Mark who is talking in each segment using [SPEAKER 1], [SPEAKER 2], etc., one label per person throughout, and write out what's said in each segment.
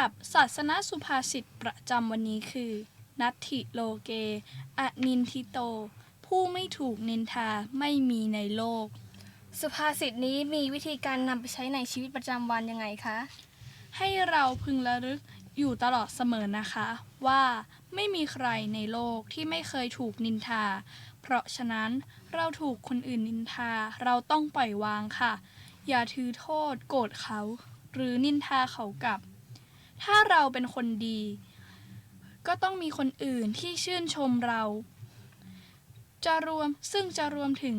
[SPEAKER 1] บศาสนสุภาษิตประจำวันนี้คือนัตถิโลเกอนินทิโตผู้ไม่ถูกนินทาไม่มีในโลก
[SPEAKER 2] สุภาษิตนี้มีวิธีการนำไปใช้ในชีวิตประจำวันยังไงคะ
[SPEAKER 1] ให้เราพึงระลึกอยู่ตลอดเสมอนะคะว่าไม่มีใครในโลกที่ไม่เคยถูกนินทาเพราะฉะนั้นเราถูกคนอื่นนินทาเราต้องปล่อยวางค่ะอย่าถือโทษโกรธเขาหรือนินทาเขากลับถ้าเราเป็นคนดีก็ต้องมีคนอื่นที่ชื่นชมเราซึ่งจะรวมถึง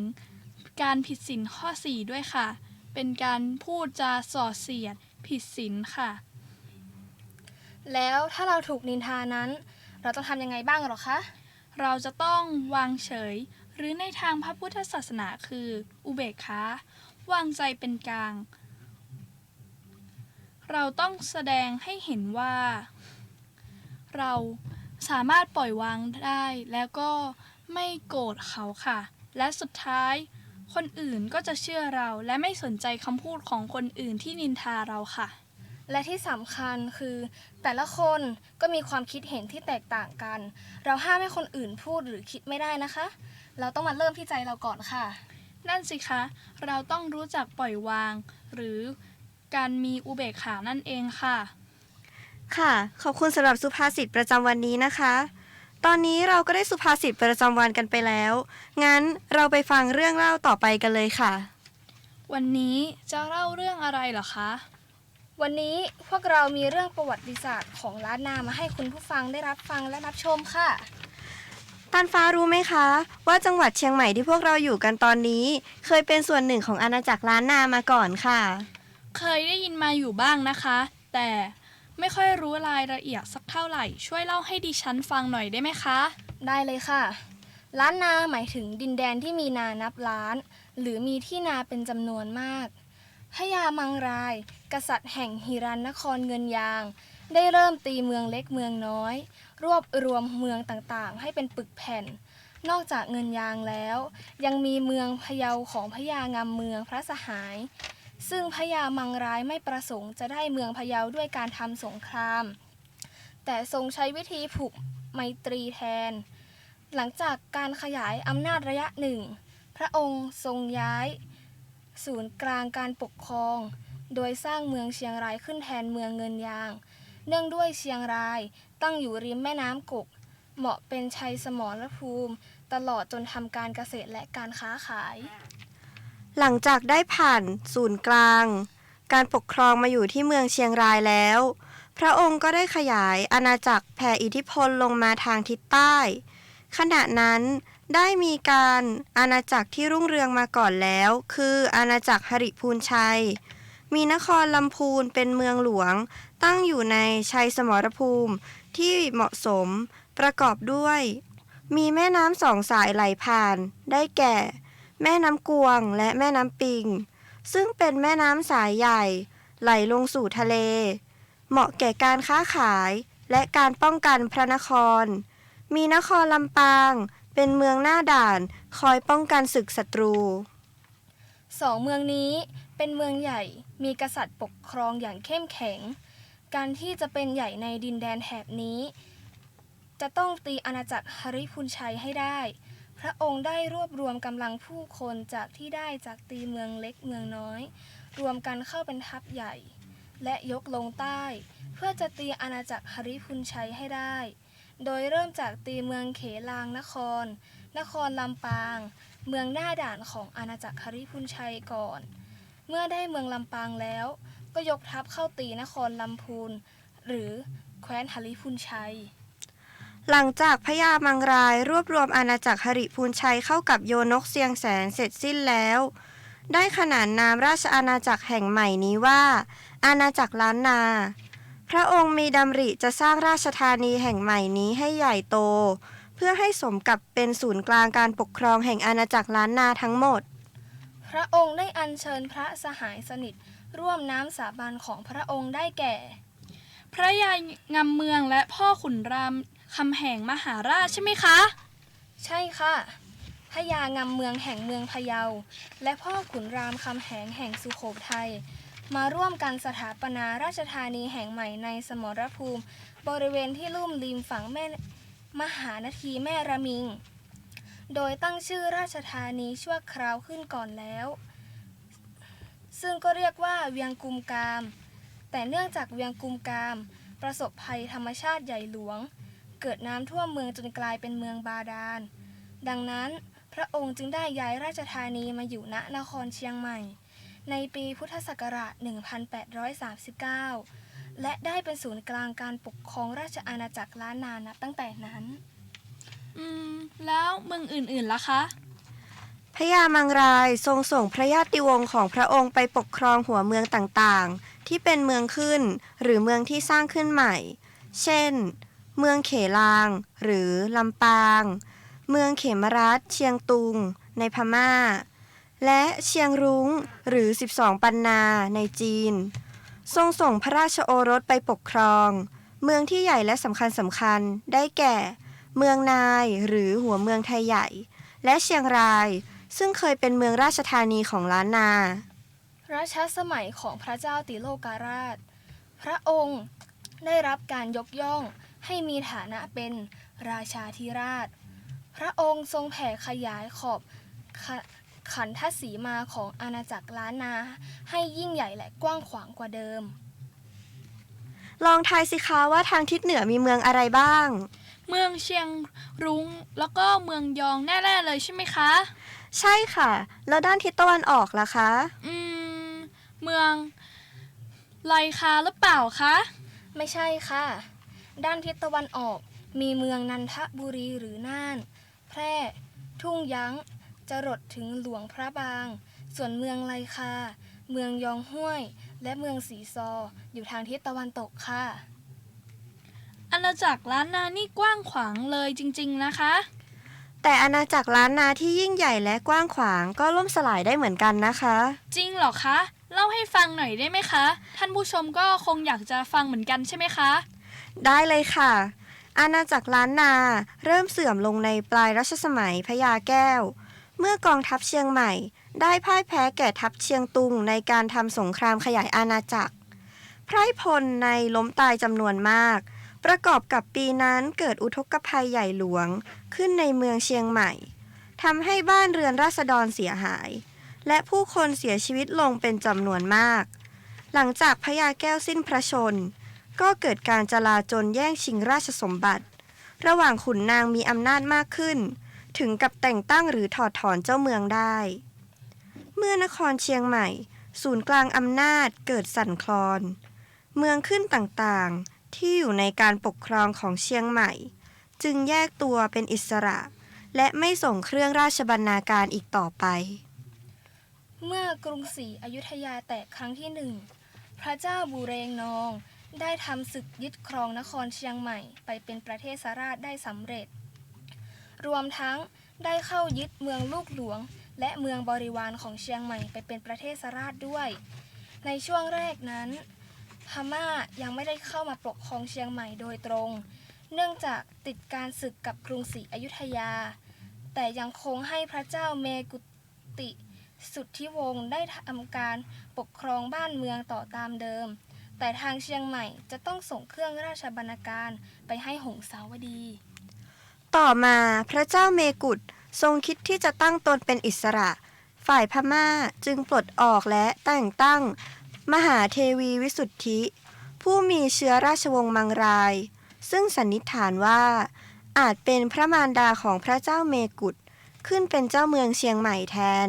[SPEAKER 1] การผิดศีลข้อ4ด้วยค่ะเป็นการพูดจาส่อเสียดผิดศีลค่ะ
[SPEAKER 2] แล้วถ้าเราถูกนินทานั้นเราต้องทำยังไงบ้างหรอคะ
[SPEAKER 1] เราจะต้องวางเฉยหรือในทางพระพุทธศาสนาคืออุเบกขาวางใจเป็นกลางเราต้องแสดงให้เห็นว่าเราสามารถปล่อยวางได้แล้วก็ไม่โกรธเขาค่ะและสุดท้ายคนอื่นก็จะเชื่อเราและไม่สนใจคำพูดของคนอื่นที่นินทาเราค่ะ
[SPEAKER 2] และที่สำคัญคือแต่ละคนก็มีความคิดเห็นที่แตกต่างกันเราห้ามให้คนอื่นพูดหรือคิดไม่ได้นะคะเราต้องมาเริ่มที่ใจเราก่อนค่ะ
[SPEAKER 1] นั่นสิคะเราต้องรู้จักปล่อยวางหรือการมีอุเบกขานั่นเองค่ะ
[SPEAKER 3] ค่ะขอบคุณสำหรับสุภาษิตประจำวันนี้นะคะตอนนี้เราก็ได้สุภาษิตประจำวันกันไปแล้วงั้นเราไปฟังเรื่องเล่าต่อไปกันเลยค่ะ
[SPEAKER 1] วันนี้จะเล่าเรื่องอะไรเหรอคะ
[SPEAKER 2] วันนี้พวกเรามีเรื่องประวัติศาสตร์ของล้านนามาให้คุณผู้ฟังได้รับฟังและรับชมค่ะ
[SPEAKER 3] ตันฟ้ารู้ไหมคะว่าจังหวัดเชียงใหม่ที่พวกเราอยู่กันตอนนี้เคยเป็นส่วนหนึ่งของอาณาจักรล้านนามาก่อนค่ะ
[SPEAKER 1] เคยได้ยินมาอยู่บ้างนะคะแต่ไม่ค่อยรู้รายละเอียดสักเท่าไหร่ช่วยเล่าให้ดิฉันฟังหน่อยได้ไหมคะ
[SPEAKER 2] ได้เลยค่ะล้านนาหมายถึงดินแดนที่มีนานับล้านหรือมีที่นาเป็นจำนวนมากพญามังรายกษัตริย์แห่งฮิรัญนครเงินยางได้เริ่มตีเมืองเล็กเมืองน้อยรวบรวมเมืองต่างๆให้เป็นปึกแผ่นนอกจากเงินยางแล้วยังมีเมืองพะเยาของพญางำเมืองพระสหายซึ่งพญามังรายไม่ประสงค์จะได้เมืองพะเยาด้วยการทำสงครามแต่ทรงใช้วิธีผูกไมตรีแทนหลังจากการขยายอำนาจระยะหนึ่งพระองค์ทรงย้ายศูนย์กลางการปกครองโดยสร้างเมืองเชียงรายขึ้นแทนเมืองเงินยางเนื่องด้วยเชียงรายตั้งอยู่ริมแม่น้ำกกเหมาะเป็นชัยสมรภูมิตลอดจนทำการเกษตรและการค้าขาย
[SPEAKER 3] หลังจากได้ผ่านศูนย์กลางการปกครองมาอยู่ที่เมืองเชียงรายแล้วพระองค์ก็ได้ขยายอาณาจักรแผ่อิทธิพลลงมาทางทิศใต้ขณะนั้นได้มีการอาณาจักรที่รุ่งเรืองมาก่อนแล้วคืออาณาจักรหริพูนชัยมีนครลำพูนเป็นเมืองหลวงตั้งอยู่ในชัยสมรภูมิที่เหมาะสมประกอบด้วยมีแม่น้ำสองสายไหลผ่านได้แก่แม่น้ำกวงและแม่น้ำปิงซึ่งเป็นแม่น้ำสายใหญ่ไหลลงสู่ทะเลเหมาะแก่การค้าขายและการป้องกันพระนครมีนครลำปางเป็นเมืองหน้าด่านคอยป้องกันศึกศัตรู
[SPEAKER 2] สองเมืองนี้เป็นเมืองใหญ่มีกษัตริย์ปกครองอย่างเข้มแข็งการที่จะเป็นใหญ่ในดินแดนแถบนี้จะต้องตีอาณาจักรหริพูนชัยให้ได้พระองค์ได้รวบรวมกำลังผู้คนจากที่ได้จากตีเมืองเล็กเมืองน้อยรวมกันเข้าเป็นทัพใหญ่และยกลงใต้เพื่อจะตีอาณาจักรหริพูนชัยให้ได้โดยเริ่มจากตีเมืองเขลางนครลำปางเมืองหน้าด่านของอาณาจักรหริพูนชัยก่อนเมื่อได้เมืองลำปางแล้วก็ยกทัพเข้าตีนครลำพูนหรือแคว้นหริพูนชัย
[SPEAKER 3] หลังจากพญามังรายรวบรวมอาณาจักรหริพูนชัยเข้ากับโยนกเซียงแสนเสร็จสิ้นแล้วได้ขนานนามราชอาณาจักรแห่งใหม่นี้ว่าอาณาจักรล้านนาพระองค์มีดำริจะสร้างราชธานีแห่งใหม่นี้ให้ใหญ่โตเพื่อให้สมกับเป็นศูนย์กลางการปกครองแห่งอาณาจักรล้านนาทั้งหมด
[SPEAKER 2] พระองค์ได้อัญเชิญพระสหายสนิทร่วมน้ำสาบานของพระองค์ได้แก่
[SPEAKER 1] พระยางำเมืองและพ่อขุนรามคำแหงมหาราชใช่ไหมคะ
[SPEAKER 2] ใช่ค่ะพญางำเมืองแห่งเมืองพะเยาและพ่อขุนรามคำแหงแห่งสุโขทัย มาร่วมกันสถาปนาราชธานีแห่งใหม่ในสมรภูมิบริเวณที่ลุ่มริมฝั่งแม่มหานาทีแม่ระมิง โดยตั้งชื่อราชธานีชั่วคราวขึ้นก่อนแล้ว ซึ่งก็เรียกว่าเวียงกุมกาม แต่เนื่องจากเวียงกุมกามประสบภัยธรรมชาติใหญ่หลวง เกิดน้ำท่วมเมืองจนกลายเป็นเมืองบาดาล ดังนั้นพระองค์จึงได้ย้ายราชธานีมาอยู่ณนครเชียงใหม่ ในปีพุทธศักราช 1839 และได้เป็นศูนย์กลางการปกครองราชอาณาจักรล้านนานับตั้งแต่นั้น
[SPEAKER 1] แล้วเมืองอื่นๆล่ะคะ
[SPEAKER 3] พญามังรายทรงส่งพระญาติวงศ์ของพระองค์ไปปกครองหัวเมืองต่างๆที่เป็นเมืองขึ้นหรือเมืองที่สร้างขึ้นใหม่ เช่น เมืองเขลางหรือลำปาง เมืองเขมรัฐเชียงตุงในพม่า และเชียงรุ้งหรือ12ปันนาในจีน ทรงส่งพระราชโอรสไปปกครอง เมืองที่ใหญ่และสำคัญได้แก่ เมืองนายหรือหัวเมืองไทยใหญ่ และเชียงรายซึ่งเคยเป็นเมืองราชธานีของล้านนา
[SPEAKER 2] รัชสมัยของพระเจ้าติโลกราช พระองค์ได้รับการยกย่องให้มีฐานะเป็นราชาธิราช พระองค์ทรงแผ่ขยายขอบขันธสีมาของอาณาจักรล้านนาให้ยิ่งใหญ่และกว้างขวางกว่าเดิม
[SPEAKER 3] ลองทายสิคะว่าทางทิศเหนือมีเมืองอะไรบ้าง
[SPEAKER 1] เมืองเชียงรุ้งแล้วก็เมืองยองแน่ๆเลยใช่ไหมคะ
[SPEAKER 3] ใช่ค่ะ แล้วด้านทิศตะวันออกล่ะคะ
[SPEAKER 1] เมืองไลคาหรือเปล่าคะ
[SPEAKER 2] ไม่ใช่ค่ะ ด้านทิศตะวันออกมีเมืองนันทบุรีหรือน่าน แพร่ ทุ่งยั้ง จรดถึงหลวงพระบาง ส่วนเมืองไลคา เมืองยองห้วย และเมืองสีซอ อยู่ทางทิศตะวันตกค่ะ
[SPEAKER 1] อาณาจักรล้านนานี่กว้างขวางเลยจริงๆนะคะ
[SPEAKER 3] แต่อาณาจักรล้านนาที่ยิ่งใหญ่และกว้างขวางก็ล่มสลายได้เหมือนกันนะคะ
[SPEAKER 1] จริงเหรอคะ เล่าให้ฟังหน่อยได้ไหมคะ ท่านผู้ชมก็คงอยากจะฟังเหมือนกันใช่ไหมคะ
[SPEAKER 3] ได้เลยค่ะ อาณาจักรล้านนาเริ่มเสื่อมลงในปลายรัชสมัยพญาแก้ว เมื่อกองทัพเชียงใหม่ได้พ่ายแพ้แก่ทัพเชียงตุงในการทำสงครามขยายอาณาจักร ไพร่พลในล้มตายจำนวนมาก ประกอบกับปีนั้นเกิดอุทกภัยใหญ่หลวงขึ้นในเมืองเชียงใหม่ทำให้บ้านเรือนราษฎรเสียหาย และผู้คนเสียชีวิตลงเป็นจำนวนมาก หลังจากพญาแก้วสิ้นพระชนม์ก็เกิดการจลาจลแย่งชิงราชสมบัติ ระหว่างขุนนางมีอำนาจมากขึ้น ถึงกับแต่งตั้งหรือถอดถอนเจ้าเมืองได้ เมื่อนครเชียงใหม่ ศูนย์กลางอำนาจเกิดสั่นคลอน เมืองขึ้นต่างๆที่อยู่ในการปกครองของเชียงใหม่ จึงแยกตัวเป็นอิสระ และไม่ส่งเครื่องราชบรรณาการอีกต่อไป
[SPEAKER 2] เมื่อกรุงศรีอยุธยาแตกครั้งที่หนึ่ง พระเจ้าบูเรงนอง ได้ทำศึกยึดครองนครเชียงใหม่ไปเป็นประเทศราชได้สำเร็จ รวมทั้งได้เข้ายึดเมืองลูกหลวง และเมืองบริวารของเชียงใหม่ไปเป็นประเทศราชด้วย ในช่วงแรกนั้นพม่ายังไม่ได้เข้ามาปกครองเชียงใหม่โดยตรง เนื่องจากติดการศึกกับกรุงศรีอยุธยา แต่ยังคงให้พระเจ้าเมกุติ สุทธิวงศ์ได้ทำการปกครองบ้านเมืองต่อตามเดิม แต่ทางเชียงใหม่จะต้องส่งเครื่องราชบรรณาการไปให้หงสาวดี
[SPEAKER 3] ต่อมาพระเจ้าเมกุฏทรงคิดที่จะตั้งตนเป็นอิสระ ฝ่ายพม่าจึงปลดออกและแต่งตั้ง มหาเทวีวิสุทธิ ผู้มีเชื้อราชวงศ์มังราย ซึ่งสันนิษฐานว่า อาจเป็นพระมารดาของพระเจ้าเมกุฏขึ้นเป็นเจ้าเมืองเชียงใหม่แทน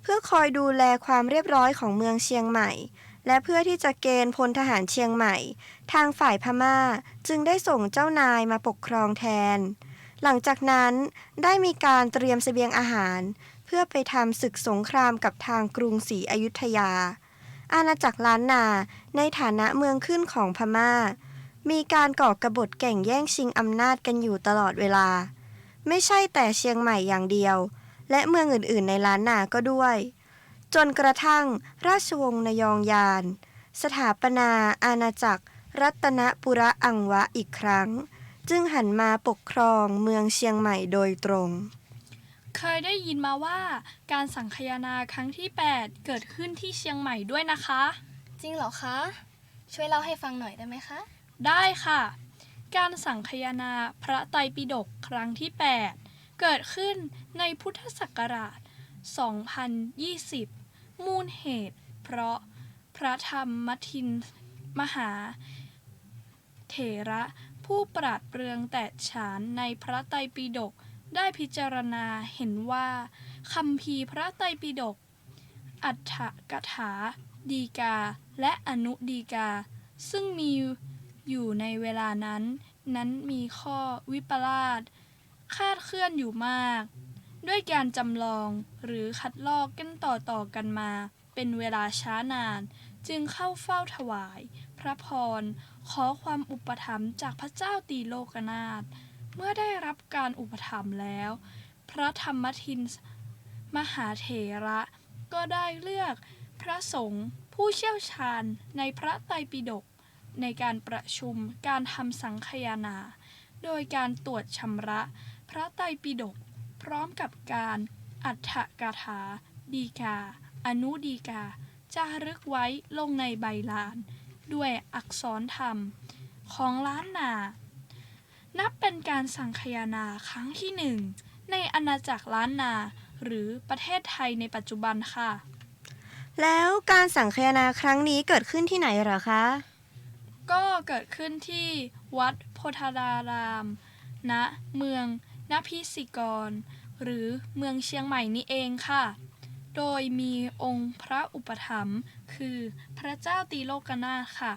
[SPEAKER 3] เพื่อคอยดูแลความเรียบร้อยของเมืองเชียงใหม่ และเพื่อที่จะเกณฑ์พลทหารเชียงใหม่ ทางฝ่ายพม่าจึงได้ส่งเจ้านายมาปกครองแทน หลังจากนั้นได้มีการเตรียมเสบียงอาหาร เพื่อไปทำศึกสงครามกับทางกรุงศรีอยุธยา อาณาจักรล้านนาในฐานะเมืองขึ้นของพม่า มีการก่อกบฏแข่งแย่งชิงอำนาจกันอยู่ตลอดเวลา ไม่ใช่แต่เชียงใหม่อย่างเดียว และเมืองอื่นๆในล้านนาก็ด้วย จนกระทั่งราชวงศ์นยองยาน สถาปนาอาณาจักรรัตนปุระอังวะอีกครั้ง จึงหันมาปกครองเมืองเชียงใหม่โดยตรง
[SPEAKER 1] เคยได้ยินมาว่าการสังคายนาครั้งที่ 8 เกิดขึ้นที่เชียงใหม่ด้วยนะคะ
[SPEAKER 2] จริงเหรอคะ ช่วยเล่าให้ฟังหน่อยได้ไหมคะ
[SPEAKER 1] ได้ค่ะ การสังคายนาพระไตรปิฎกครั้งที่ 8 เกิดขึ้นในพุทธศักราช 2020 มูลเหตุ เพราะพระธรรมทินมหาเถระผู้ปราดเปรื่องแตกฉานในพระไตรปิฎกได้พิจารณาเห็นว่าคัมภีร์พระไตรปิฎกอัฏฐกถาดีกา และอนุดีกา ซึ่งมีอยู่ในเวลานั้นมีข้อวิปลาสคลาดเคลื่อนอยู่มาก ด้วยการจำลองหรือคัดลอกกันต่อกันมา เป็นเวลาช้านาน จึงเข้าเฝ้าถวาย พระพร ขอความอุปถัมภ์จากพระเจ้าตีโลกนาถ เมื่อได้รับการอุปถัมภ์แล้ว พระธรรมทินมหาเถระก็ได้เลือกพระสงฆ์ผู้เชี่ยวชาญในพระไตรปิฎกในการประชุมการทำสังคายนา โดยการตรวจชำระพระไตรปิฎกพร้อมกับการอัฏฐกถาดีกา อนุดีกา จารึกไว้ลงในใบลาน ด้วยอักษรธรรมของล้านนา นับเป็นการสังคายนาครั้งที่ 1 ในอาณาจักรล้านนา หรือประเทศไทยในปัจจุบันค่ะ
[SPEAKER 3] แล้วการสังคายนาครั้งนี้เกิดขึ้นที่ไหนเหรอคะ
[SPEAKER 1] ก็เกิดขึ้นที่วัดโพธาราราม ณ เมืองนพิสิกร หรือเมืองเชียงใหม่นี่เองค่ะ โดยมีองค์พระอุปถัมภ์คือพระเจ้าตีโลกนาถค่ะ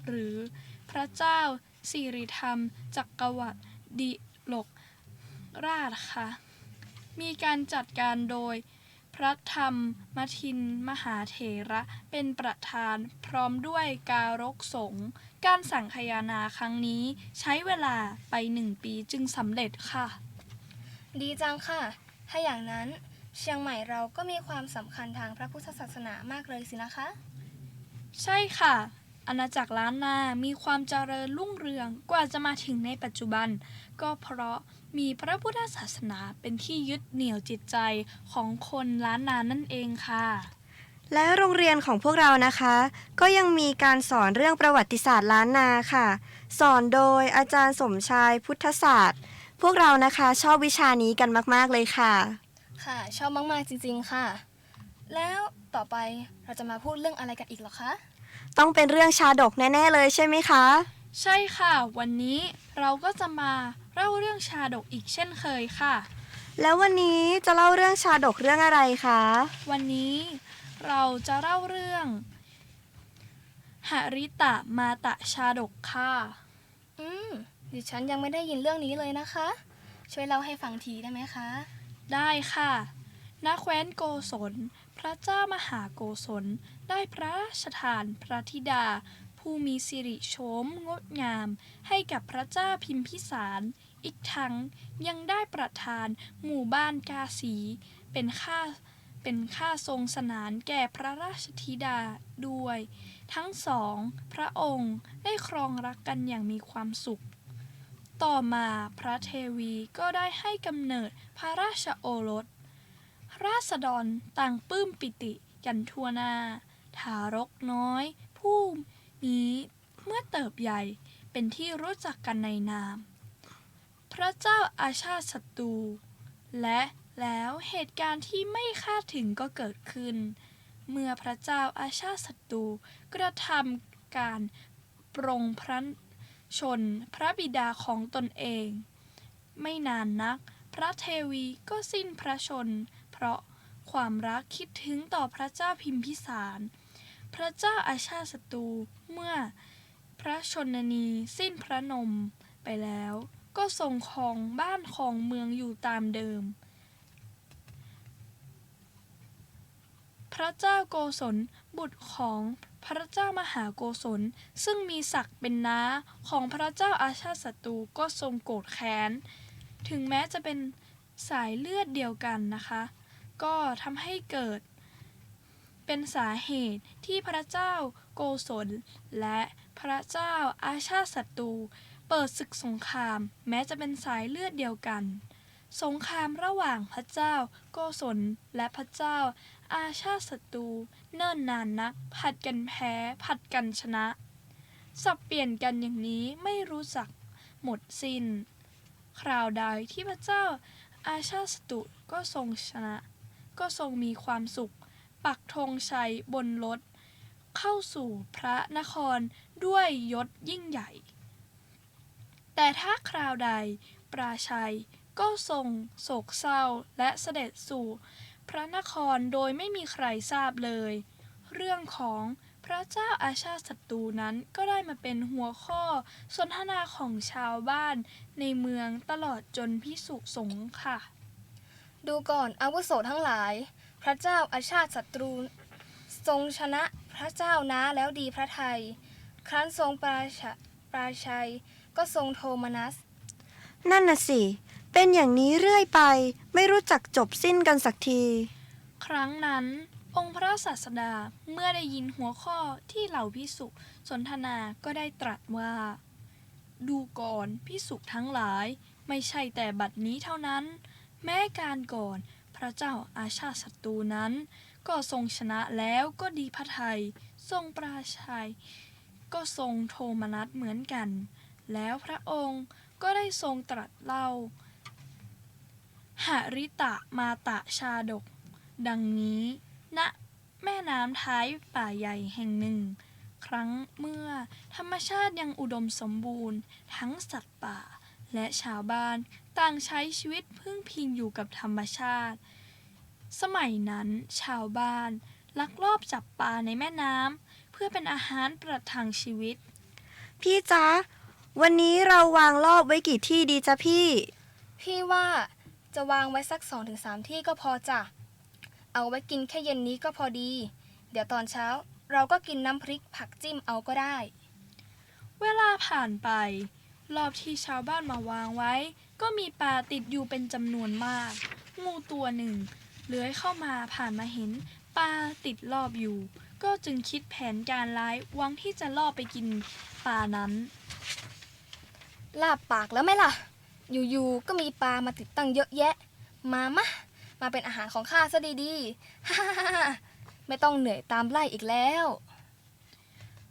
[SPEAKER 1] หรือพระเจ้าสิริธรรมจักรวรรดิลกราชค่ะ มีการจัดการโดยพระธรรมทินมหาเถระเป็นประธานพร้อมด้วยการกสงฆ์การสังคายนาครั้งนี้ใช้เวลาไป1 ปีจึงสำเร็จค่ะ
[SPEAKER 2] ดีจังค่ะ ถ้าอย่างนั้นเชียงใหม่เราก็มีความสำคัญทางพระพุทธศาสนามากเลยสินะคะ
[SPEAKER 1] ใช่ค่ะ อาณาจักรล้านนามีความเจริญรุ่งเรืองกว่าจะมาถึงในปัจจุบัน ก็เพราะมีพระพุทธศาสนาเป็นที่ยึดเหนี่ยวจิตใจของคนล้านนานั่นเองค่ะ
[SPEAKER 3] และโรงเรียนของพวกเรานะคะ ก็ยังมีการสอนเรื่องประวัติศาสตร์ล้านนาค่ะ สอนโดยอาจารย์สมชายพุทธศาสตร์ พวกเรานะคะชอบวิชานี้กันมากๆเลยค่ะ
[SPEAKER 2] ค่ะ ชอบมากๆจริงๆค่ะ แล้วต่อไปเราจะมาพูดเรื่องอะไรกันอีกเหรอคะ
[SPEAKER 3] ต้องเป็นเรื่องชาดกแน่ๆเลยใช่ไหมคะ
[SPEAKER 1] ใช่ค่ะ วันนี้เราก็จะมาเล่าเรื่องชาดกอีกเช่นเคยค่ะ
[SPEAKER 3] แล้ววันนี้จะเล่าเรื่องชาดกเรื่องอะไรคะ
[SPEAKER 1] วันนี้เราจะเล่าเรื่องหริตะมาตะชาดกค่ะ
[SPEAKER 2] ดิฉันยังไม่ได้ยินเรื่องนี้เลยนะคะ ช่วยเล่าให้ฟังทีได้ไหมคะ
[SPEAKER 1] ได้ค่ะ ณ แคว้นโกศล พระเจ้ามหาโกศล ได้พระราชทานพระธิดา ผู้มีสิริโฉมงดงาม ให้กับพระเจ้าพิมพิสาร อีกทั้งยังได้ประทานหมู่บ้านกาสี เป็นค่าทรงสนานแก่พระราชธิดาด้วย ทั้งสองพระองค์ได้ครองรักกันอย่างมีความสุข ต่อมาพระเทวีก็ได้ให้กำเนิดพระราชโอรส ราษฎรต่างปลื้มปิติกันทั่วหน้า ทารกน้อย ผู้นี้เมื่อเติบใหญ่เป็นที่รู้จักกันในนาม พระเจ้าอาชาติศัตรู และแล้วเหตุการณ์ที่ไม่คาดถึงก็เกิดขึ้น เมื่อพระเจ้าอาชาติศัตรูกระทำการปรงพระชนพระบิดาของตนเอง ไม่นานนัก พระเทวีก็สิ้นพระชนม์เพราะความรักคิดถึงต่อพระเจ้าพิมพิสาร พระเจ้าอาชาติศัตรูเมื่อพระชนนีสิ้นพระนมไปแล้ว ก็ทรงครองบ้านครองเมืองอยู่ตามเดิม พระเจ้าโกศลบุตรของพระเจ้ามหาโกศลซึ่งมีศักดิ์เป็นน้าของพระเจ้าอาชาติศัตรูก็ทรงโกรธแค้น ถึงแม้จะเป็นสายเลือดเดียวกันนะคะ ก็ทำให้เกิดเป็นสาเหตุที่พระเจ้าโกศลและพระเจ้าอาชาติศัตรูเปิดศึกสงคราม แม้จะเป็นสายเลือดเดียวกัน สงครามระหว่างพระเจ้าโกศลและพระเจ้าอาชาติศัตรูเนิ่นนานนักผัดกันแพ้ผัดกันชนะสับเปลี่ยนกันอย่างนี้ไม่รู้จักหมดสิ้นคราวใดที่พระเจ้าอาชาติศัตรูก็ทรงชนะก็ทรงมีความสุขปักธงชัยบนรถเข้าสู่พระนครด้วยยศยิ่งใหญ่แต่ถ้าคราวใดปราชัยก็ทรงโศกเศร้าและเสด็จสู่พระนครโดยไม่มีใครทราบเลยเรื่องของพระเจ้าอาชาติศัตรูนั้นก็ได้มาเป็นหัวข้อสนทนาของชาวบ้านในเมืองตลอดจนภิกษุสงฆ์ค่ะ
[SPEAKER 2] ดูก่อนอาวุโสทั้งหลายพระเจ้าอาชาติศัตรูทรงชนะพระเจ้านะแล้วดีพระทัยครั้นทรงปราชัยก็ทรงโทมนัส
[SPEAKER 3] นั่นน่ะสิเป็นอย่างนี้เรื่อยไปไม่รู้จักจบสิ้นกันสักที
[SPEAKER 1] ครั้งนั้นองค์พระศาสดาเมื่อได้ยินหัวข้อที่เหล่าภิกษุสนทนาก็ได้ตรัสว่าดูก่อนภิกษุทั้งหลายไม่ใช่แต่บัดนี้เท่านั้นแม้การก่อนพระเจ้าอาชาติศัตรูนั้นก็ทรงชนะแล้วก็ดีพระทัยทรงปราชัยก็ทรงโทมนัสเหมือนกันแล้วพระองค์ก็ได้ทรงตรัสเล่าหริตะมาตะชาดกดังนี้ณแม่น้ำท้ายป่าใหญ่แห่งหนึ่งครั้งเมื่อธรรมชาติยังอุดมสมบูรณ์ทั้งสัตว์ป่าและชาวบ้านต่างใช้ชีวิตพึ่งพิงอยู่กับธรรมชาติสมัยนั้นชาวบ้านลักลอบจับปลาในแม่น้ำเพื่อเป็นอาหารประทังชีวิต
[SPEAKER 3] พี่จ๊ะวันนี้เราวางรอบไว้กี่ที่ดีจ๊ะพี่
[SPEAKER 2] ว่าจะวางไว้สัก 2-3 ที่ก็พอจ้ะเอาไว้กินแค่เย็นนี้ก็พอดีเดี๋ยวตอนเช้าเราก็กินน้ำพริกผักจิ้มเอาก็ได้
[SPEAKER 1] เวลาผ่านไปรอบที่ชาวบ้านมาวางไว้ก็มีปลาติดอยู่เป็นจำนวนมากงูตัวหนึ่งเลื้อยเข้ามาผ่านมาเห็นปลาติดรอบอยู่ก็จึงคิดแผนการร้ายหวังที่จะล่อไปกินปลานั้น
[SPEAKER 2] ลาบปากแล้วไหมล่ะอยู่ๆก็มีปลามาติดตั้งเยอะแยะมาเป็นอาหารของข้าซะดีๆ ไม่ต้องเหนื่อยตามไล่อีกแล้ว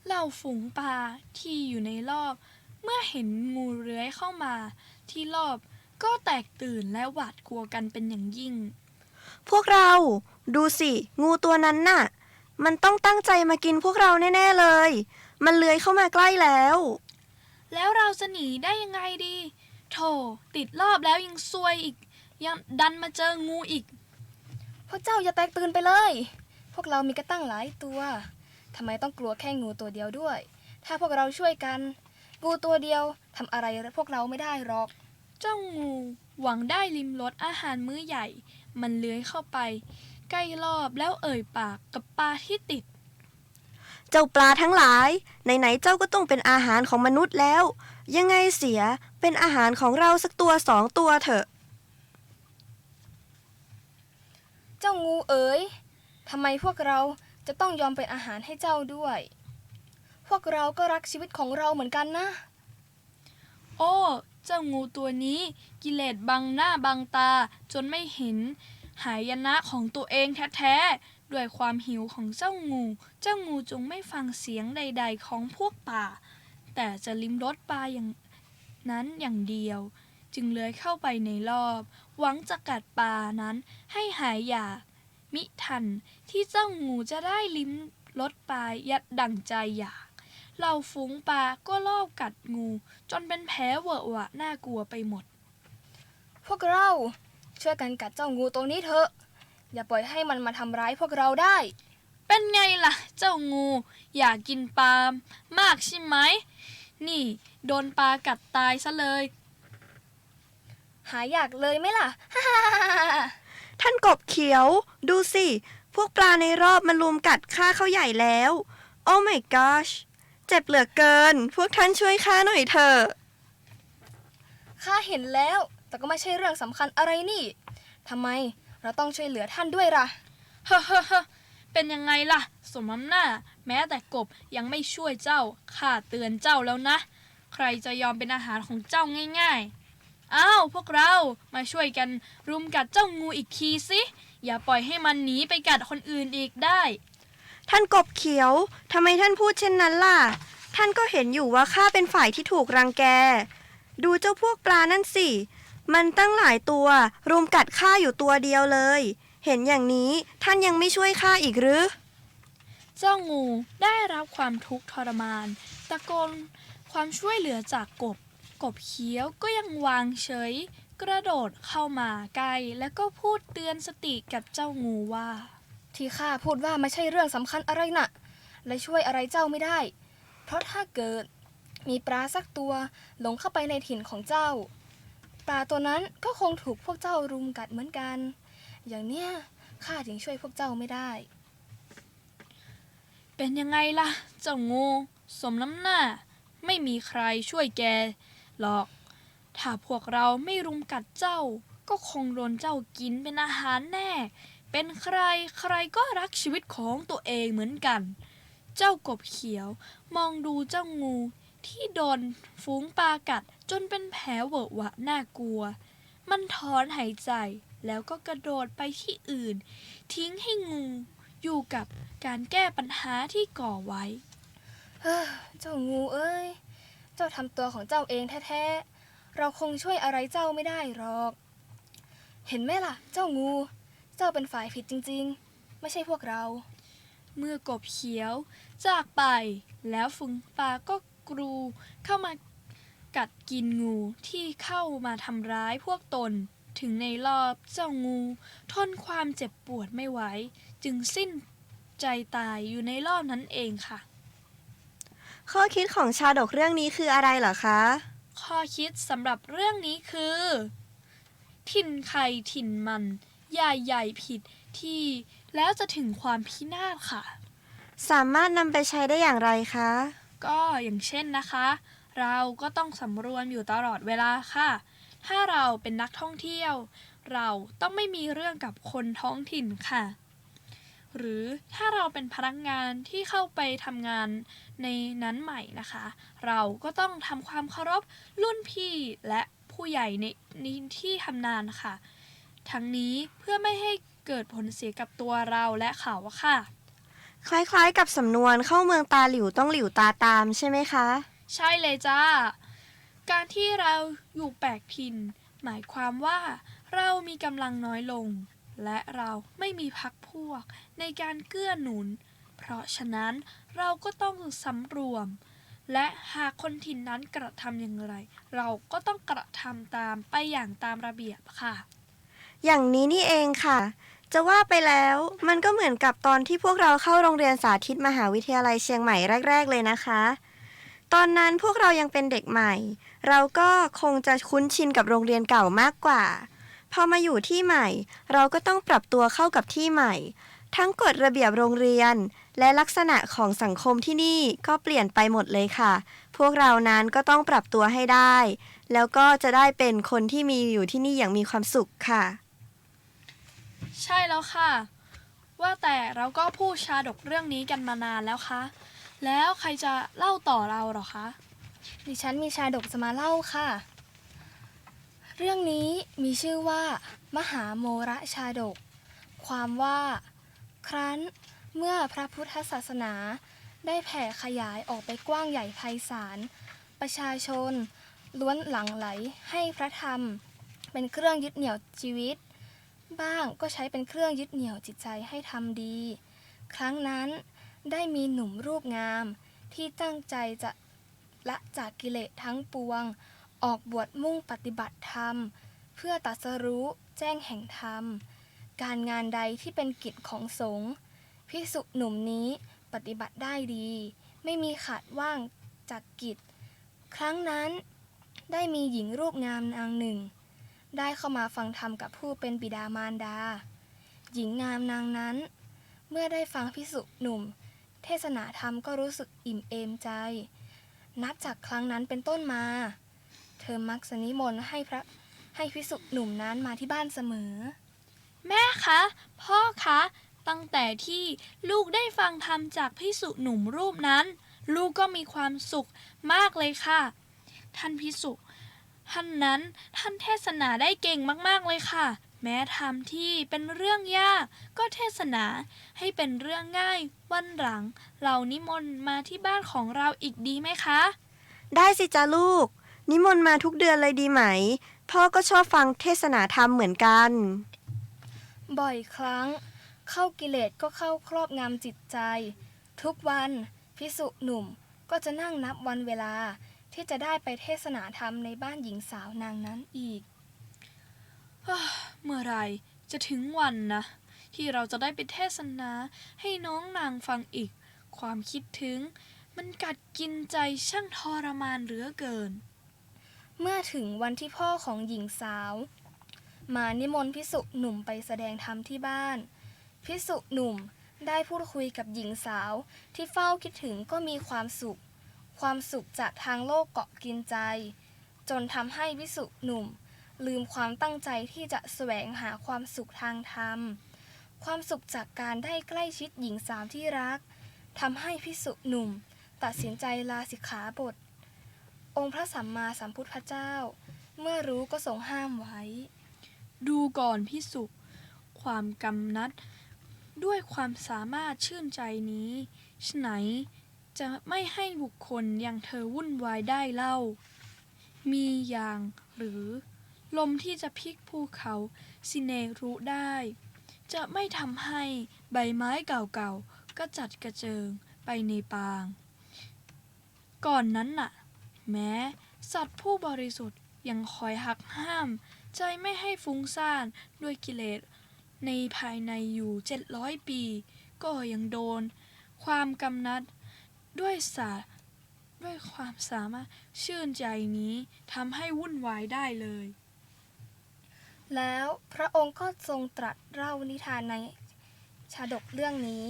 [SPEAKER 1] เหล่าฝูงปลาที่อยู่ในรอบเมื่อเห็นงูเลื้อยเข้ามาที่รอบก็แตกตื่นและหวาดกลัวกันเป็นอย่างยิ่ง
[SPEAKER 3] พวกเราดูสิงูตัวนั้นน่ะมันต้องตั้งใจมากินพวกเราแน่ๆเลยมันเลื้อยเข้ามาใกล้แล้ว
[SPEAKER 1] เราจะหนีได้ยังไงดีโธ่ติดรอบแล้วยังซวยอีกยังดันมาเจองูอีก
[SPEAKER 2] พวกเจ้าอย่าแตกตื่นไปเลยพวกเรามีกระตั้งหลายตัวทำไมต้องกลัวแค่งูตัวเดียวด้วยถ้าพวกเราช่วยกันงูตัวเดียวทำอะไรพวกเราไม่ได้หรอก
[SPEAKER 1] เจ้างูหวังได้ลิ้มรสอาหารมื้อใหญ่มันเลื้อยเข้าไปใกล้รอบแล้วเอ่ยปากกับปลาที่ติด
[SPEAKER 3] เจ้าปลาทั้งหลายไหนๆเจ้าก็ต้องเป็นอาหารของมนุษย์แล้วยังไงเสียเป็นอาหารของเราสักตัว2 ตัวเถอะ
[SPEAKER 2] เจ้างูเอ๋ยทำไมพวกเราจะต้องยอมเป็นอาหารให้เจ้าด้วยพวกเราก็รักชีวิตของเราเหมือนกันนะ
[SPEAKER 1] โอ้เจ้างูตัวนี้กิเลสบังหน้าบังตาจนไม่เห็นหายนะของตัวเองแท้ๆด้วยความหิวของเจ้างูจงไม่ฟังเสียงใดๆของพวกป่าแต่จะลิ้มรสปลาอย่างนั้นอย่างเดียวจึงเลื้อยเข้าไปในรอบหวังจะกัดปลานั้นให้หายอยากมิทันที่เจ้างูจะได้ลิ้มรสปลายัดดั่งใจอยากเหล่าฝูงปลาก็ลอบกัดงูจนเป็นแผลเวอะหวะน่ากลัวไปหมด
[SPEAKER 2] พวกเราช่วยกันกัดเจ้างูตัวนี้เถอะอย่าปล่อยให้มันมาทำร้ายพวกเราได้
[SPEAKER 1] เป็นไงล่ะเจ้างูอยากกินปลามากใช่ไหมนี่โดนปลากัดตายซะเลย
[SPEAKER 2] หายอยากเลยไหมล่ะ
[SPEAKER 3] ท่านกบเขียวดูสิพวกปลาในรอบมันลุมกัดข้าเขาใหญ่แล้วโอ้ my gosh เจ็บเหลือเกินพวกท่านช่วยข้าหน่อยเถอะ
[SPEAKER 2] ข้าเห็นแล้วแต่ก็ไม่ใช่เรื่องสำคัญอะไรนี่ทำไมเราต้องช่วยเหลือท่านด้วยล่ะ
[SPEAKER 1] เฮ้อเป็นยังไงล่ะสมน้ำหน้าแม้แต่กบยังไม่ช่วยเจ้าข้าเตือนเจ้าแล้วนะใครจะยอมเป็นอาหารของเจ้าง่ายๆ อ้าวพวกเรามาช่วยกันรุมกัดเจ้างูอีกทีสิอย่าปล่อยให้มันหนีไปกัดคนอื่นอีกได้
[SPEAKER 3] ท่านกบเขียวทำไมท่านพูดเช่นนั้นล่ะท่านก็เห็นอยู่ว่าข้าเป็นฝ่ายที่ถูกรังแกดูเจ้าพวกปลานั่นสิมันตั้งหลายตัวรุมกัดข้าอยู่ตัวเดียวเลยเห็นอย่างนี้ท่านยังไม่ช่วยข้าอีกหรือ
[SPEAKER 1] เจ้างูได้รับความทุกข์ทรมานตะโกนความช่วยเหลือจากกบเขียวก็ยังวางเฉยกระโดดเข้ามาใกล้แล้วก็พูดเตือนสติกับเจ้างูว่า
[SPEAKER 2] ที่ข้าพูดว่าไม่ใช่เรื่องสำคัญอะไรน่ะและช่วยอะไรเจ้าไม่ได้เพราะถ้าเกิดมีปลาสักตัวหลงเข้าไปในถิ่นของเจ้าปลาตัวนั้นก็คงถูกพวกเจ้ารุมกัดเหมือนกันอย่างเนี้ยข้าถึงช่วยพวกเจ้าไม่ได้
[SPEAKER 1] เป็นยังไงล่ะเจ้างูสมน้ำหน้าไม่มีใครช่วยแกหรอกถ้าพวกเราไม่รุมกัดเจ้าก็คงโดนเจ้ากินเป็นอาหารแน่เป็นใครใครก็รักชีวิตของตัวเองเหมือนกันเจ้ากบเขียวมองดูเจ้างูที่โดนฝูงปลากัดจนเป็นแผลเวอะหวะน่ากลัวมันถอนหายใจแล้วก็กระโดดไปที่อื่นทิ้งให้งูอยู่กับการแก้ปัญหาที่ก่อไว้
[SPEAKER 2] เจ้างูเอ้ยเจ้าทำตัวของเจ้าเองแท้ๆเราคงช่วยอะไรเจ้าไม่ได้หรอกเห็นไหมล่ะเจ้างูเจ้าเป็นฝ่ายผิดจริงๆไม่ใช่พวกเรา
[SPEAKER 1] เมื่อกบเขียวจากไปแล้วฝูงปลาก็กรูเข้ามากัดกินงูที่เข้ามาทำร้ายพวกตนถึงในรอบเจ้างูทนความเจ็บปวดไม่ไหวจึงสิ้นใจตายอยู่ในรอบนั้นเองค่ะ
[SPEAKER 3] ข้อคิดของชาดกเรื่องนี้คืออะไรเหรอคะ
[SPEAKER 1] ข้อคิดสำหรับเรื่องนี้คือถิ่นใครถิ่นมันอย่าใหญ่ผิดที่แล้วจะถึงความพินาศค่ะ
[SPEAKER 3] สามารถนำไปใช้ได้อย่างไรคะ
[SPEAKER 1] ก็อย่างเช่นนะคะเราก็ต้องสำรวมอยู่ตลอดเวลาค่ะถ้าเราเป็นนักท่องเที่ยวเราต้องไม่มีเรื่องกับคนท้องถิ่นค่ะหรือถ้าเราเป็นพนักงานที่เข้าไปทำงานในนั้นใหม่นะคะเราก็ต้องทำความเคารพรุ่นพี่และผู้ใหญ่ในที่ทำงานค่ะทั้งนี้เพื่อไม่ให้เกิดผลเสียกับตัวเราและเขาค่ะ
[SPEAKER 3] คล้ายๆกับสำนวนเข้าเมืองตาหลิวต้องหลิวตาตามใช่ไหมคะ
[SPEAKER 1] ใช่เลยจ้าการที่เราอยู่แปลกถิ่นหมายความว่าเรามีกำลังน้อยลงและเราไม่มีพรรคพวกในการเกื้อหนุนเพราะฉะนั้นเราก็ต้องสำรวมและหากคนถิ่นนั้นกระทำอย่างไรเราก็ต้องกระทำตามไปอย่างตามระเบียบค่ะ
[SPEAKER 3] อย่างนี้นี่เองค่ะจะว่าไปแล้วมันก็เหมือนกับตอนที่พวกเราเข้าโรงเรียนสาธิตมหาวิทยาลัยเชียงใหม่แรกๆเลยนะคะตอนนั้นพวกเรายังเป็นเด็กใหม่เราก็คงจะคุ้นชินกับโรงเรียนเก่ามากกว่าพอมาอยู่ที่ใหม่เราก็ต้องปรับตัวเข้ากับที่ใหม่ทั้งกฎระเบียบโรงเรียนและลักษณะของสังคมที่นี่ก็เปลี่ยนไปหมดเลยค่ะพวกเรานั้นก็ต้องปรับตัวให้ได้แล้วก็จะได้เป็นคนที่มีอยู่ที่นี่อย่างมีความสุขค่ะ
[SPEAKER 1] ใช่แล้วค่ะว่าแต่เราก็พูดชาดกเรื่องนี้กันมานานแล้วคะแล้วใครจะเล่าต่อเราหรอคะ
[SPEAKER 2] ดิฉันมีชาดกจะมาเล่าค่ะเรื่องนี้มีชื่อว่ามหาโมระชาดกความว่าครั้นเมื่อพระพุทธศาสนาได้แผ่ขยายออกไปกว้างใหญ่ไพศาลประชาชนล้วนหลั่งไหลให้พระธรรมเป็นเครื่องยึดเหนี่ยวชีวิตบ้างก็ใช้เป็นเครื่องยึดเหนี่ยวจิตใจให้ทำดีครั้งนั้นได้มีหนุ่มรูปงามที่ตั้งใจจะละจากกิเลสทั้งปวงออกบวชมุ่งปฏิบัติธรรมเพื่อตรัสรู้แจ้งแห่งธรรมการงานใดที่เป็นกิจของสงฆ์ภิกษุหนุ่มนี้ปฏิบัติได้ดีไม่มีขาดว่างจากกิจครั้งนั้นได้มีหญิงรูปงามนางหนึ่งได้เข้ามาฟังธรรมกับผู้เป็นบิดามารดาหญิงงามนางนั้นเมื่อได้ฟังภิกษุหนุ่มเทศนาธรรมก็รู้สึกอิ่มเอมใจนับจากครั้งนั้นเป็นต้นมาเธอมักจะนิมนต์ให้ภิกษุหนุ่มนั้นมาที่บ้านเสมอ
[SPEAKER 1] แม่คะพ่อคะตั้งแต่ที่ลูกได้ฟังธรรมจากภิกษุหนุ่มรูปนั้นลูกก็มีความสุขมากเลยค่ะท่านภิกษุ ท่านนั้นท่านเทศนาได้เก่งมากๆเลยค่ะ แม้ทำที่เป็นเรื่องยากก็เทศนาให้เป็นเรื่องง่ายวันหลังเรานิมนต์มาที่บ้านของเราอีกดีไหมคะ
[SPEAKER 3] ได้สิจ้าลูก นิมนต์มาทุกเดือนเลยดีไหม พ่อก็ชอบฟังเทศนาธรรมเหมือนกัน
[SPEAKER 2] บ่อยครั้งเข้ากิเลสก็เข้าครอบงำจิตใจ ทุกวันภิกษุหนุ่มก็จะนั่งนับวันเวลาที่จะได้ไปเทศนาธรรมในบ้านหญิงสาวนางนั้นอีก
[SPEAKER 1] เมื่อไหรจะถึงวันนะที่เราจะได้ไปเทศนาให้น้องนางฟังอีก ความคิดถึงมันกัดกินใจช่างทรมานเหลือเกิน
[SPEAKER 2] เมื่อถึงวันที่พ่อของหญิงสาวมานิมนต์ภิกษุหนุ่มไปแสดงธรรมที่บ้านภิกษุหนุ่มได้พูดคุยกับหญิงสาวที่เฝ้าคิดถึงก็มีความสุขจากทางโลกเกาะกินใจจนทำให้ภิกษุหนุ่มลืมความตั้งใจที่จะแสวงหาความสุขทางธรรมความสุขจากการได้ใกล้ชิดหญิงสาวที่รักทำให้ภิกษุหนุ่มตัดสินใจลาสิกขาบทองค์พระสัมมาสัมพุทธเจ้าเมื่อรู้ก็ทรงห้ามไว้
[SPEAKER 1] ดูก่อนพิสุความกำนัดด้วยความสามารถชื่นใจนี้ฉไหนจะไม่ให้บุคคลอย่างเธอวุ่นวายได้เล่า มีอย่างหรือลมที่จะพลิกภูเขาสิเนรุได้ จะไม่ทำให้ใบไม้เก่าๆก็จัดกระเจิงไปในปาง ก่อนนั้นน่ะ แม้สัตว์ผู้บริสุทธิ์ยังคอยหักห้ามใจไม่ให้ฟุ้งซ่านด้วยกิเลสในภายในอยู่700 ปีก็ยังโดนความกำนัดด้วยความสามารถชื่นใจนี้ทำให้วุ่นวายได้เลย
[SPEAKER 2] แล้วพระองค์ก็ทรงตรัสเล่านิทานในชาดกเรื่องนี้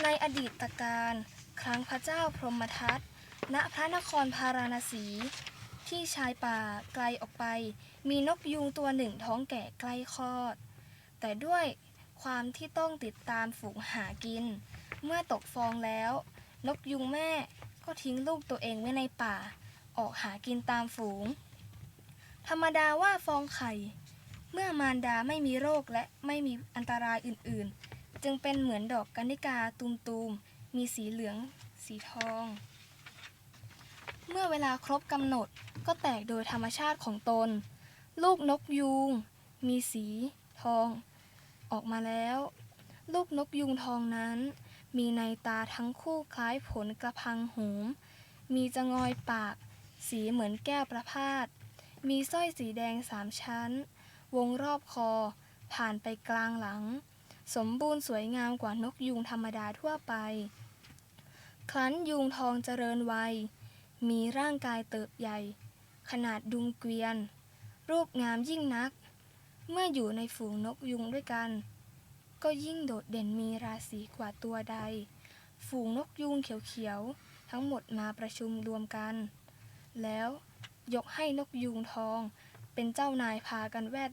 [SPEAKER 2] ในอดีตการครั้งพระเจ้าพรหมทัตณพระนครพาราณสีที่ชายป่าไกลออกไปมีนกยูงตัวหนึ่งท้องแก่ใกล้คลอดแต่ด้วยความที่ต้องติดตามฝูงหากินเมื่อตกฟองแล้วนกยูงแม่ก็ทิ้งลูกตัวเองไว้ในป่าออกหากินตามฝูงธรรมดาว่าฟองไข่เมื่อมารดาไม่มีโรคและไม่มีอันตรายอื่นๆจึงเป็นเหมือนดอกกัญญิกาตูมๆมีสีเหลืองสีทองเมื่อเวลาครบกำหนดก็แตกโดยธรรมชาติของตนลูกนกยูงมีสีทองออกมาแล้วลูกนกยูงทองนั้นมีในตาทั้งคู่คล้ายผลกระพังโหมมีจะงอยปากสีเหมือนแก้วประพาสมีสร้อยสีแดง3 ชั้นวงรอบคอผ่านไปกลางหลังสมบูรณ์สวยงามกว่านกยูงธรรมดาทั่วไปครั้นยูงทองเจริญวัยมีร่างกายเติบใหญ่ขนาดดุมเกวียนรูปงามยิ่งนักเมื่ออยู่ในฝูงนกยูงด้วยกันก็ยิ่งโดดเด่นมีราศีกว่าตัวใดฝูงนกยูงเขียวๆทั้งหมดมาประชุมรวมกันแล้วยกให้นกยูงทองเป็นเจ้านายพากันแวด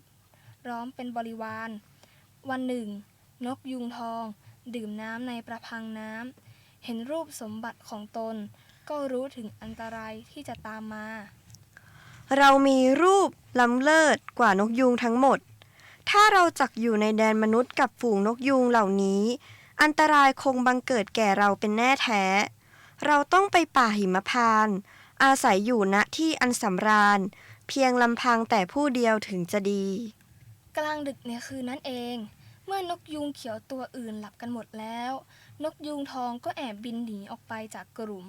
[SPEAKER 2] ล้อมเป็นบริวารวันหนึ่งนกยูงทองดื่มน้ำในประพังน้ำเห็นรูปสมบัติของตนก็รู้ถึงอันตรายที่จะตามมา
[SPEAKER 3] เรามีรูปล้ำเลิศกว่านกยูงทั้งหมดถ้าเราจักอยู่ในแดนมนุษย์กับฝูงนกยูงเหล่านี้อันตรายคงบังเกิดแก่เราเป็นแน่แท้เราต้องไปป่าหิมพานต์อาศัยอยู่ณที่อันสำราญเพียงลำพังแต่ผู้เดียวถึงจะดี
[SPEAKER 2] กลางดึกในคืนนั้นเองเมื่อนกยูงเขียวตัวอื่นหลับกันหมดแล้วนกยูงทองก็แอบบินหนีออกไปจากกลุ่ม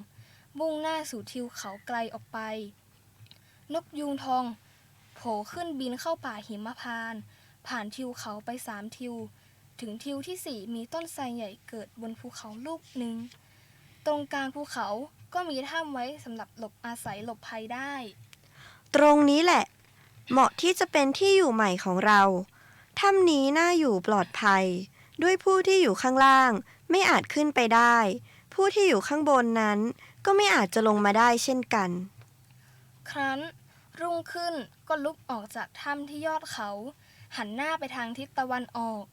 [SPEAKER 2] มุ่งหน้าสู่ทิวเขาไกลออกไปนกยูงทองโผล่ขึ้นบินเข้าป่าหิมพานต์ผ่านทิวเขาไป3 ทิวถึงทิวที่4มีต้นไทรใหญ่เกิดบนภูเขาลูกหนึ่งตรงกลางภูเขาก็มีถ้ำไว้สำหรับหลบอาศัยหลบภัยได้
[SPEAKER 3] ตรงนี้แหละเหมาะที่จะเป็นที่อยู่ใหม่ของเราถ้ำนี้น่าอยู่ปลอดภัยด้วยผู้ที่อยู่ข้างล่างไม่อาจขึ้นไปได้ผู้ที่อยู่ข้างบนนั้นก็ไม่อาจจะลงมาได้เช่นกัน
[SPEAKER 2] ครั้นรุ่งขึ้นก็ลุกออกจากถ้ำที่ยอดเขาหันหน้าไปทางทิศตะวันออก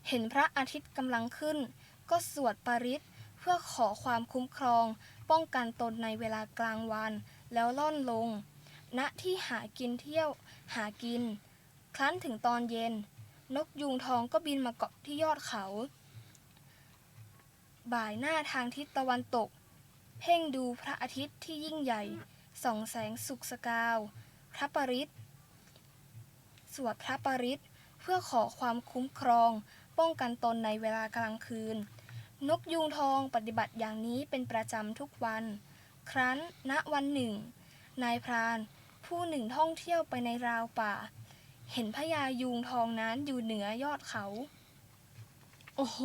[SPEAKER 2] เห็นพระอาทิตย์กำลังขึ้นก็สวดปาริตเพื่อขอความคุ้มครอง ป้องกันตนในเวลากลางวันแล้วล่อนลง ณที่หากินเที่ยวหากิน ครั้นถึงตอนเย็น นกยูงทองก็บินมาเกาะที่ยอดเขา บ่ายหน้าทางทิศตะวันตก เพ่งดูพระอาทิตย์ที่ยิ่งใหญ่ส่องแสงสุกสกาวพระปริตรสวดพระปริตรเพื่อขอความคุ้มครองป้องกันตนในเวลากลางคืน นกยูงทองปฏิบัติอย่างนี้เป็นประจำทุกวัน ครั้นณวันหนึ่ง นายพรานผู้หนึ่งท่องเที่ยวไปในราวป่า เห็นพญายูงทองนั้นอยู่เหนือยอดเขา
[SPEAKER 1] โอ้โห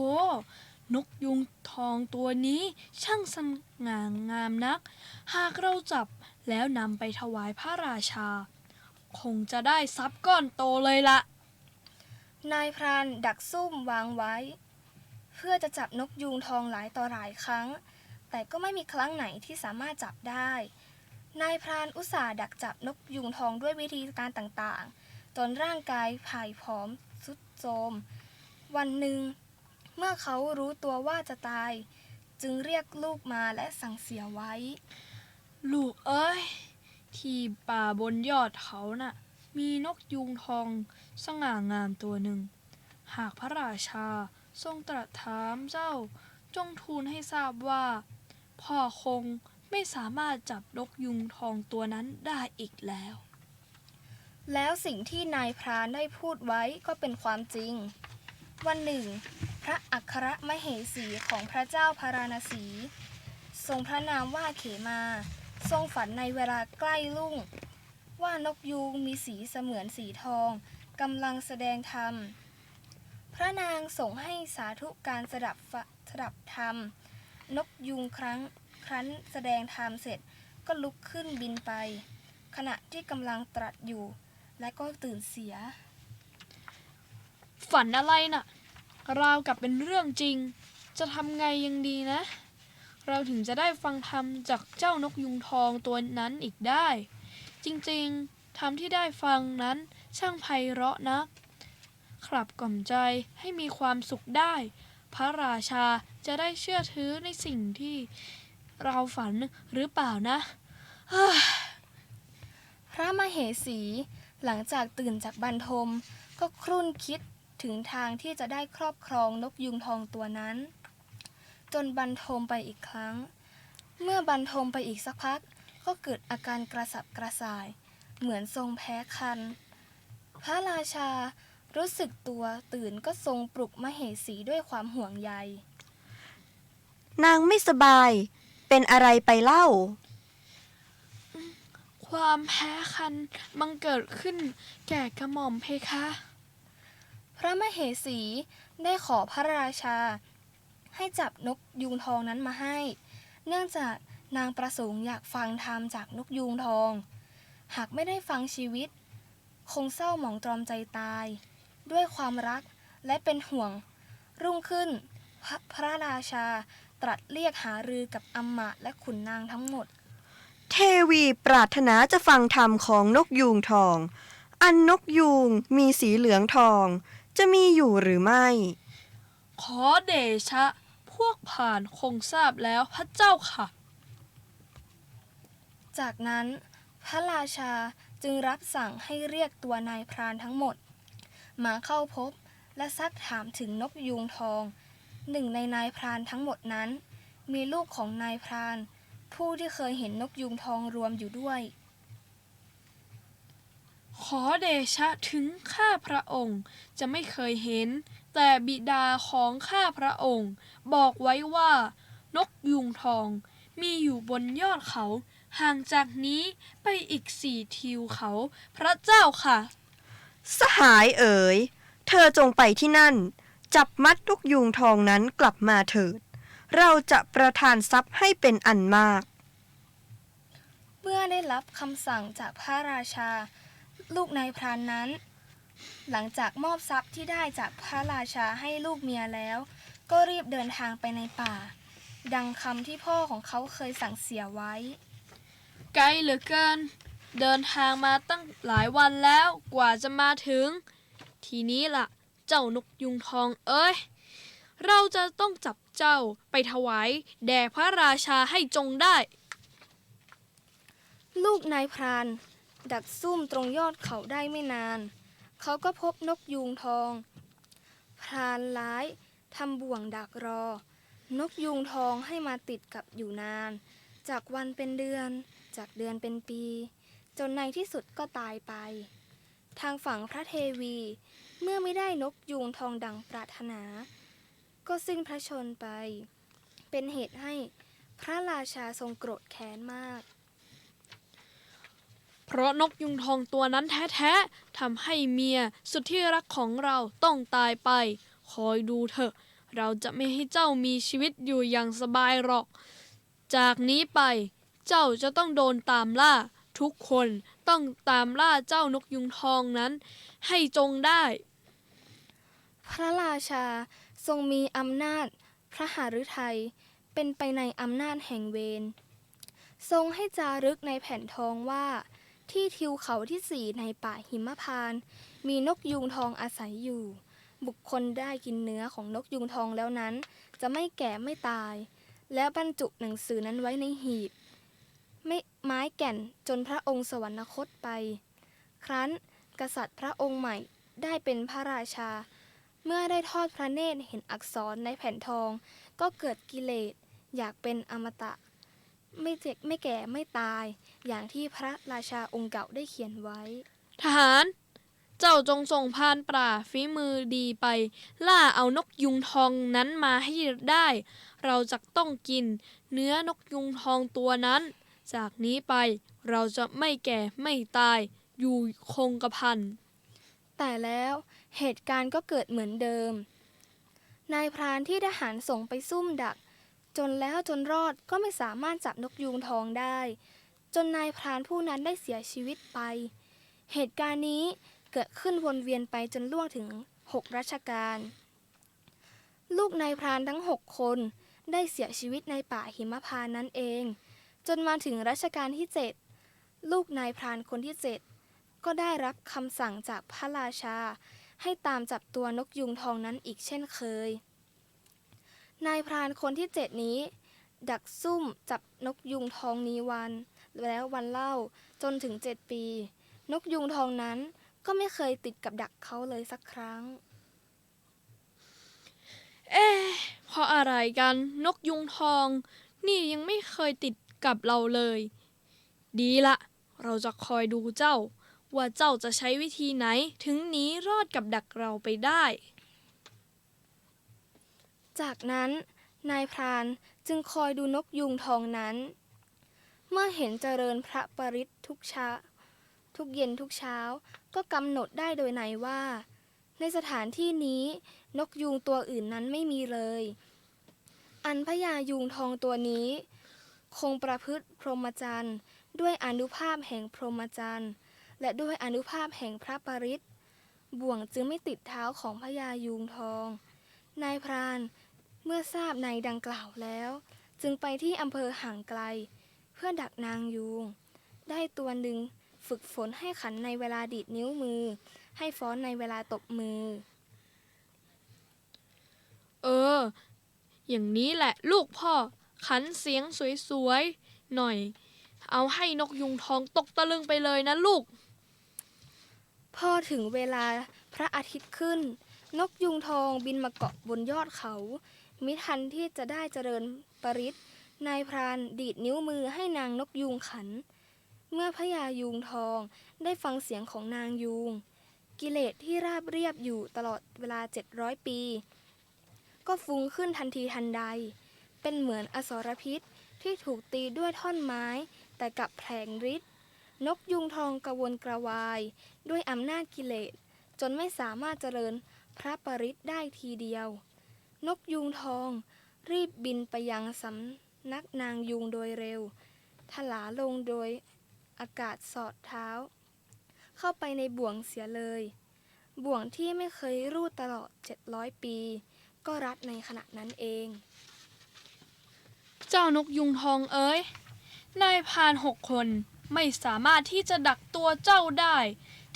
[SPEAKER 1] นกยุงทองตัวนี้ช่างสง่างามนัก หากเราจับแล้วนำไปถวายพระราชา คงจะได้ทรัพย์ก้อนโตเลยละ
[SPEAKER 2] นายพรานดักซุ่มวางไว้ เพื่อจะจับนกยูงทองหลายต่อหลายครั้ง แต่ก็ไม่มีครั้งไหนที่สามารถจับได้ นายพรานอุตส่าห์ดักจับนกยูงทองด้วยวิธีการต่างๆจนร่างกายผ่ายผอมทรุดโทรมวันหนึ่ง เมื่อเขารู้ตัวว่าจะตาย จึงเรียกลูกมาและสั่งเสียไว้
[SPEAKER 1] ลูกเอ้ย ที่ป่าบนยอดเขาน่ะ มีนกยูงทองสง่างามตัวหนึ่ง หากพระราชาทรงตรัสถามเจ้า จงทูลให้ทราบว่า พ่อคงไม่สามารถจับนกยูงทองตัวนั้นได้อีกแล้ว
[SPEAKER 2] แล้วสิ่งที่นายพรานได้พูดไว้ก็เป็นความจริง วันหนึ่ง พระอัครมเหสีของพระเจ้าพาราณสี ทรงพระนามว่าเขมา ทรงฝันในเวลาใกล้รุ่ง ว่านกยูงมีสีเสมือนสีทองกำลังแสดงธรรม พระนางส่งให้สาธุการสดับธรรม นกยูงครั้นแสดงธรรมเสร็จก็ลุกขึ้นบินไป ขณะที่กำลังตรัสอยู่ และก็ตื่นเสีย
[SPEAKER 1] ฝันอะไรน่ะ ราวกับเป็นเรื่องจริง จะทำไงยังดีนะ เราถึงจะได้ฟังธรรมจากเจ้านกยุงทองตัวนั้นอีกได้ จริงๆธรรมที่ได้ฟังนั้นช่างไพเราะนักขับกล่อมใจให้มีความสุขได้ พระราชาจะได้เชื่อถือในสิ่งที่เราฝันหรือเปล่านะ
[SPEAKER 2] พระมเหสีหลังจากตื่นจากบรรทมก็ครุ่นคิดถึงทางที่จะได้ครอบครองนกยูงทองตัวนั้น จนบรรทมไปอีกครั้ง เมื่อบรรทมไปอีกสักพักก็เกิดอาการกระสับกระส่าย เหมือนทรงแพ้คัน พระราชารู้สึกตัวตื่นก็ทรงปลุกมเหสีด้วยความห่วงใย
[SPEAKER 3] นางไม่สบาย เป็นอะไรไปเล่า
[SPEAKER 1] ความแพ้คันบังเกิดขึ้นแก่กระหม่อมเพคะ
[SPEAKER 2] พระมเหสีได้ขอพระราชาให้จับนกยูงทองนั้นมาให้ เนื่องจากนางประสงค์อยากฟังธรรมจากนกยูงทอง หากไม่ได้ฟังชีวิต คงเศร้าหมองตรอมใจตาย ด้วยความรักและเป็นห่วง รุ่งขึ้น พระราชาตรัสเรียกหารือกับอำมาตย์และขุนนางทั้งหมด
[SPEAKER 3] เทวีปรารถนาจะฟังธรรมของนกยูงทอง อันนกยูงมีสีเหลืองทอง จะมีอยู่หรือไม่
[SPEAKER 1] ขอเดชะ พวกผ่านคงทราบแล้วพระเจ้าค่ะ
[SPEAKER 2] จากนั้นพระราชาจึงรับสั่งให้เรียกตัวนายพรานทั้งหมด มาเข้าพบและซักถามถึงนกยูงทอง หนึ่งในนายพรานทั้งหมดนั้น มีลูกของนายพราน ผู้ที่เคยเห็นนกยูงทองรวมอยู่ด้วย
[SPEAKER 1] ขอเดชะถึงข้าพระองค์จะไม่เคยเห็น แต่บิดาของข้าพระองค์ บอกไว้ว่านกยูงทองมีอยู่บนยอดเขาห่างจากนี้ไปอีก4 ทิวเขาพระเจ้าค่ะ
[SPEAKER 3] สหายเอ๋ย เธอจงไปที่นั่น จับมัดนกยูงทองนั้นกลับมาเถิด เราจะประทานทรัพย์ให้เป็นอันมาก
[SPEAKER 2] เมื่อได้รับคำสั่งจากพระราชา ลูกนายพรานนั้น หลังจากมอบทรัพย์ที่ได้จากพระราชาให้ลูกเมียแล้ว ก็รีบเดินทางไปในป่า ดังคำที่พ่อของเขาเคยสั่งเสียไว้
[SPEAKER 1] ไกลเหลือเกิน เดินทางมาตั้งหลายวันแล้วกว่าจะมาถึง ทีนี้ล่ะ เจ้านกยุงทองเอ้ย เราจะต้องจับ เจ้าไปถวายแด่พระราชาให้จงได้
[SPEAKER 2] ลูกนายพรานดักซุ่มตรงยอดเขาได้ไม่นาน เขาก็พบนกยูงทอง พรานร้ายทำบ่วงดักรอ นกยูงทองให้มาติดกับอยู่นาน จากวันเป็นเดือน จากเดือนเป็นปี จนในที่สุดก็ตายไป ทางฝั่งพระเทวี เมื่อไม่ได้นกยูงทองดังปรารถนา ก็สิ้นพระชนม์ไป เป็นเหตุให้พระราชาทรงโกรธแค้นมาก
[SPEAKER 1] เพราะนกยุงทองตัวนั้นแท้ๆทำให้เมียสุดที่รักของเราต้องตายไป คอยดูเถอะ เราจะไม่ให้เจ้ามีชีวิตอยู่อย่างสบายหรอก จากนี้ไปเจ้าจะต้องโดนตามล่า ทุกคนต้องตามล่าเจ้านกยุงทองนั้น ให้จงได้
[SPEAKER 2] พระราชาทรงมีอำนาจพระหฤทัยเป็นไปในอำนาจแห่งเวรทรงให้จารึกในแผ่นทองว่าที่ทิวเขาที่ 4ในป่าหิมพานต์มีนกยูงทองอาศัยอยู่ บุคคลได้กินเนื้อของนกยูงทองแล้วนั้นจะไม่แก่ไม่ตาย และบรรจุหนังสือนั้นไว้ในหีบไม่ไม้แก่นจนพระองค์สวรรคตไป ครั้นกษัตริย์พระองค์ใหม่ได้เป็นพระราชา เมื่อได้ทอดพระเนตรเห็นอักษรในแผ่นทองก็เกิดกิเลสอยากเป็นอมตะ ไม่เจ็บไม่แก่ไม่ตาย อย่างที่พระราชาองค์เก่าได้เขียนไว้
[SPEAKER 1] ทหาร เจ้าจงส่งพรานป่าฝีมือดีไป ล่าเอานกยุงทองนั้นมาให้ได้ เราจะต้องกินเนื้อนกยุงทองตัวนั้น จากนี้ไปเราจะไม่แก่ไม่ตาย อยู่คงกระพัน
[SPEAKER 2] แต่แล้วเหตุการณ์ก็เกิดเหมือนเดิม นายพรานที่ทหารส่งไปซุ่มดัก จนแล้วจนรอดก็ไม่สามารถจับนกยูงทองได้ จนนายพรานผู้นั้นได้เสียชีวิตไป เหตุการณ์นี้เกิดขึ้นวนเวียนไปจนล่วงถึง6รัชกาล ลูกนายพรานทั้ง6คนได้เสียชีวิตในป่าหิมพานต์นั้นเอง จนมาถึงรัชกาลที่ 7 ลูกนายพรานคนที่ 7 ก็ได้รับคำสั่งจากพระราชาให้ตามจับตัวนกยูงทองนั้นอีกเช่นเคย นายพรานคนที่ 7 นี้ ดักซุ่มจับนกยูงทองนี้วันแล้ววันเล่าจนถึง7 ปี นกยูงทองนั้นก็ไม่เคยติดกับดักเขาเลยสักครั้ง
[SPEAKER 1] เพราะอะไรกันนกยุงทอง นี่ยังไม่เคยติดกับเราเลย ดีละเราจะคอยดูเจ้า ว่าเจ้าจะใช้วิธีไหนถึงหนีรอดกับดักเราไปได้
[SPEAKER 2] จากนั้นนายพรานจึงคอยดูนกยูงทองนั้น เมื่อเห็นเจริญพระปริตรทุกเช้าทุกเย็นทุกเช้าก็กำหนดได้โดยในว่า ในสถานที่นี้นกยูงตัวอื่นนั้นไม่มีเลย อันพญายูงทองตัวนี้ คงประพฤติพรหมจรรย์ด้วยอานุภาพแห่งพรหมจรรย์และด้วยอานุภาพแห่งพระปริตรบ่วงจึงไม่ติดเท้าของพญายูงทอง นายพรานเมื่อทราบในดังกล่าวแล้ว จึงไปที่อำเภอห่างไกล เพื่อดักนางยูง ได้ตัวหนึ่งฝึกฝนให้ขันในเวลาดีดนิ้วมือ ให้ฟ้อนในเวลาตบมือ
[SPEAKER 1] อย่างนี้แหละลูกพ่อ ขันเสียงสวยๆหน่อย เอาให้นกยุงทองตกตะลึงไปเลยนะลูก
[SPEAKER 2] พอถึงเวลาพระอาทิตย์ขึ้น นกยูงทองบินมาเกาะบนยอดเขา มิทันที่จะได้เจริญปริตรนายพรานดีดนิ้วมือให้นางนกยูงขัน เมื่อพญายูงทองได้ฟังเสียงของนางยูง กิเลสที่ราบเรียบอยู่ตลอดเวลา700 ปี ก็ฟุ้งขึ้นทันทีทันใด เป็นเหมือนอสรพิษที่ถูกตีด้วยท่อนไม้ แต่กลับแผลงฤทธิ์นกยูงทองกระวนกระวายด้วยอำนาจกิเลสจนไม่สามารถเจริญพระปริตรได้ทีเดียว นกยูงทองรีบบินไปยังสำนักนางยูงโดยเร็ว ถลาลงโดยอากาศสอดเท้า เข้าไปในบ่วงเสียเลย บ่วงที่ไม่เคยรูดตลอด700 ปี ก็รัดในขณะนั้นเอง
[SPEAKER 1] เจ้านกยุงทองเอ๋ย นายพราน6 คนไม่สามารถที่จะดักตัวเจ้าได้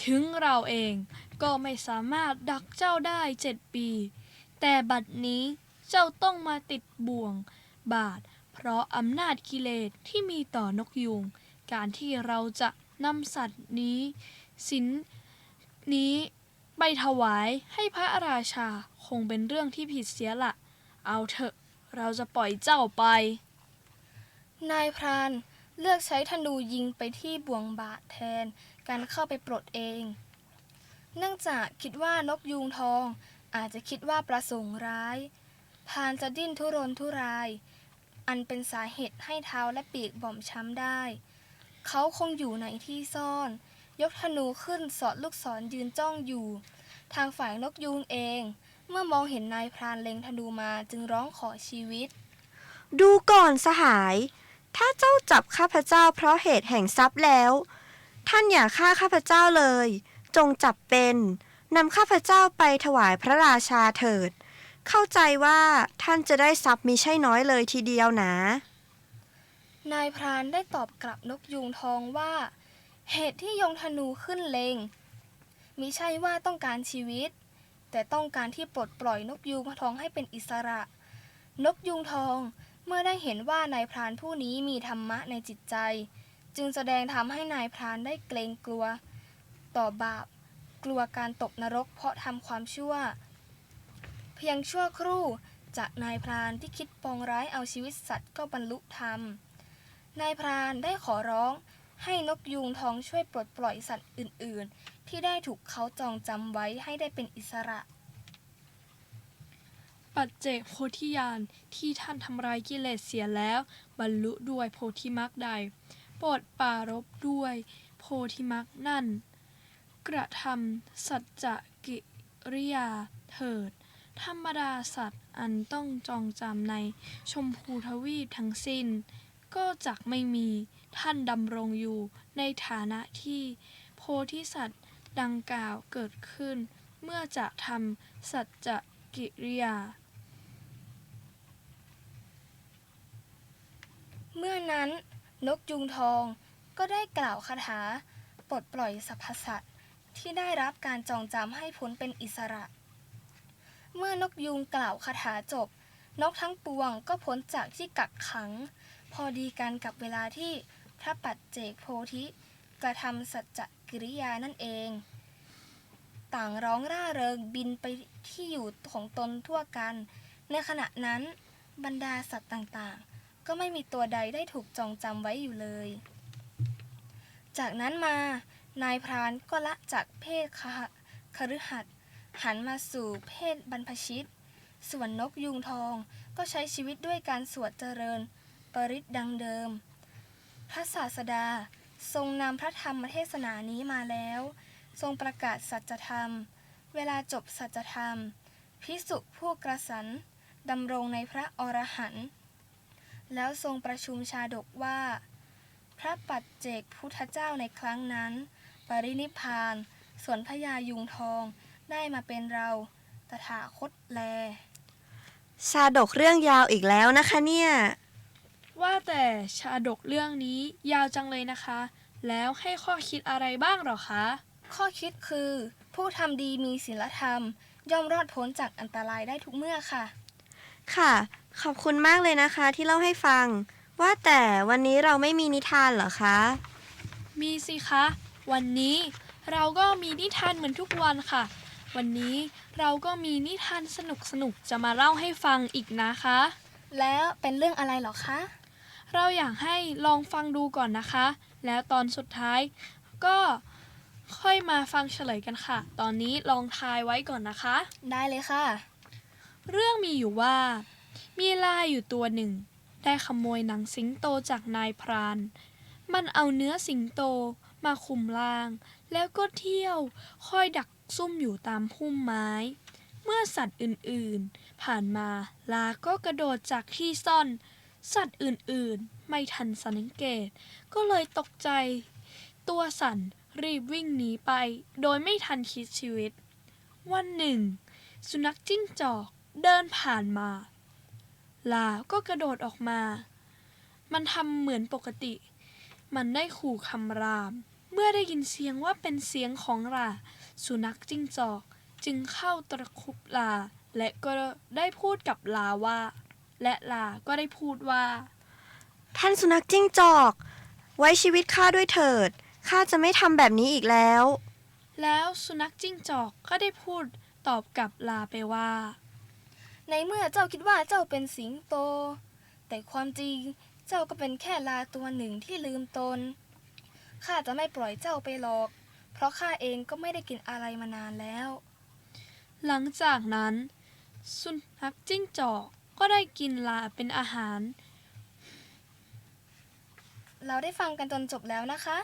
[SPEAKER 1] ถึงเราเองก็ไม่สามารถดักเจ้าได้7 ปี แต่บัดนี้ เจ้าต้องมาติดบ่วงบาทเพราะอำนาจกิเลสที่มีต่อนกยูงการที่เราจะนำสัตว์นี้สินนี้ไปถวายให้พระราชาคงเป็นเรื่องที่ผิดเสียละเอาเถอะเราจะปล่อยเจ้าไป
[SPEAKER 2] นายพรานเลือกใช้ธนูยิงไปที่บ่วงบาทแทนการเข้าไปปลดเองเนื่องจากคิดว่านกยูงทองอาจจะคิดว่าประสงค์ร้ายพรานจะดิ้นทุรนทุรายอันเป็นสาเหตุให้เท้าและปีกบอบช้ำได้เขาคงอยู่ในที่ซ่อนยกธนูขึ้นสอดลูกศรยืนจ้องอยู่ทางฝ่ายนกยูงเองเมื่อมองเห็นนายพรานเล็งธนูมาจึงร้องขอชีวิต
[SPEAKER 3] ดูก่อนสหายถ้าเจ้าจับข้าพเจ้าเพราะเหตุแห่งทรัพย์แล้วท่านอย่าฆ่าข้าพเจ้าเลยจงจับเป็นนำข้าพเจ้าไปถวายพระราชาเถิดเข้าใจว่าท่านจะได้ทรัพย์มิใช่น้อยเลยทีเดียวนะ
[SPEAKER 2] นายพรานได้ตอบกลับนกยูงทองว่าเหตุที่ยงธนูขึ้นเล็งมิใช่ว่าต้องการชีวิตแต่ต้องการที่ปลดปล่อยนกยูงทองให้เป็นอิสระนกยูงทองเมื่อได้เห็นว่านายพรานผู้นี้มีธรรมะในจิตใจจึงแสดงทำให้นายพรานได้เกรงกลัวต่อบาปกลัวการตกนรกเพราะทำความชั่วเพียงชั่วครู่จากนายพรานที่คิดปองร้ายเอาชีวิตสัตว์ก็บรรลุธรรมนายพรานได้ขอร้องให้นกยูงทองช่วยปลดปล่อยสัตว์อื่นๆที่ได้ถูกเขาจองจำไว้ให้ได้เป็นอิสระ
[SPEAKER 1] ปัจเจกโพธิญาณที่ท่านทำลายกิเลสเสียแล้วบรรลุด้วยโพธิมรรคใดโปรดปรารภด้วยโพธิมรรคนั่นกระทำสัจจกิริยาเถิดธรรมดาสัตว์อันต้องจองจำในชมพูทวีปทั้งสิ้นก็จักไม่มีท่านดำรงอยู่ในฐานะที่โพธิสัตว์ดังกล่าวเกิดขึ้นเมื่อจะทำสัจจกิริยา
[SPEAKER 2] เมื่อนั้นนกยูงทองก็ได้กล่าวคาถาปลดปล่อยสรรพสัตว์ที่ได้รับการจองจำให้พ้นเป็นอิสระเมื่อนกยูงกล่าวคาถาจบนกทั้งปวงก็พ้นจากที่กักขังพอดีกันกับเวลาที่พระปัจเจกโพธิกระทำสัจจกิริยานั่นเองต่างร้องร่าเริงบินไปที่อยู่ของตนทั่วกันในขณะนั้นบรรดาสัตว์ต่างๆก็ไม่มีตัวใดได้ถูกจองจำไว้อยู่เลยจากนั้นมานายพรานก็ละจากเพศคฤหัสถ์หันมาสู่เพศบรรพชิตส่วนนกยูงทองก็ใช้ชีวิตด้วยการสวดเจริญปริตดังเดิมพระศาสดาทรงนำพระธรรมเทศนานี้มาแล้วทรงประกาศสัจธรรมเวลาจบสัจธรรมภิกษุผู้กระสันดำรงในพระอรหันต์แล้วทรงประชุมชาดกว่าพระปัจเจกพุทธเจ้าในครั้งนั้นปรินิพพานส่วนพญายุงทองได้มาเป็นเราตถาคตแล
[SPEAKER 3] ชาดกเรื่องยาวอีกแล้วนะคะเนี่ย
[SPEAKER 1] ว่าแต่ชาดกเรื่องนี้ยาวจังเลยนะคะแล้วให้ข้อคิดอะไรบ้างหรอคะ
[SPEAKER 2] ข้อคิดคือผู้ทำดีมีศีลธรรมย่อมรอดพ้นจากอันตรายได้ทุกเมื่อค่ะ
[SPEAKER 3] ค่ะขอบคุณมากเลยนะคะที่เล่าให้ฟังว่าแต่วันนี้เราไม่มีนิทานเหรอคะ
[SPEAKER 1] มีสิคะวันนี้เราก็มีนิทานเหมือนทุกวันค่ะวันนี้เราก็มีนิทานสนุกๆจะมาเล่าให้ฟังอีกนะคะ
[SPEAKER 2] แล้วเป็นเรื่องอะไรหรอคะ
[SPEAKER 1] เราอยากให้ลองฟังดูก่อนนะคะแล้วตอนสุดท้ายก็ค่อยมาฟังเฉลยกันค่ะตอนนี้ลองทายไว้ก่อนนะคะ
[SPEAKER 2] ได้เลยค่ะ
[SPEAKER 1] เรื่องมีอยู่ว่ามีลายอยู่ตัวหนึ่งได้ขโมยหนังสิงโตจากนายพรานมันเอาเนื้อสิงโตมาคลุมร่างแล้วก็เที่ยวคอยดักซุ่มอยู่ตามพุ่มไม้เมื่อสัตว์อื่นๆผ่านมาลาก็กระโดดจากที่ซ่อนสัตว์อื่นๆไม่ทันสังเกตก็เลยตกใจตัวสั่นรีบวิ่งหนีไปโดยไม่ทันคิดชีวิตวันหนึ่งสุนัขจิ้งจอกเดินผ่านมาลาก็กระโดดออกมามันทำเหมือนปกติมันได้ขู่คำรามเมื่อได้ยินเสียงว่าเป็นเสียงของลาสุนัขจิ้งจอกจึงเข้าตะครุบลา และก็ได้พูดกับลาว่าและลาก็ได้พูดว่า
[SPEAKER 3] ท่านสุนัขจิ้งจอก ไว้ชีวิตข้าด้วยเถิด ข้าจะไม่ทำแบบนี้อีกแล้ว
[SPEAKER 1] แล้วสุนัขจิ้งจอกก็ได้พูดตอบกับลาไปว่า
[SPEAKER 2] ในเมื่อเจ้าคิดว่าเจ้าเป็นสิงโต แต่ความจริงเจ้าก็เป็นแค่ลาตัวหนึ่งที่ลืมตน ข้าจะไม่ปล่อยเจ้าไปหรอก เพราะข้าเองก็ไม่ได้กินอะไรมานานแล้ว
[SPEAKER 1] หลังจากนั้น สุนัขจิ้งจอกก็ได้กินลาเป็นอาหาร
[SPEAKER 2] เราได้ฟังกันจนจบแล้วนะคะ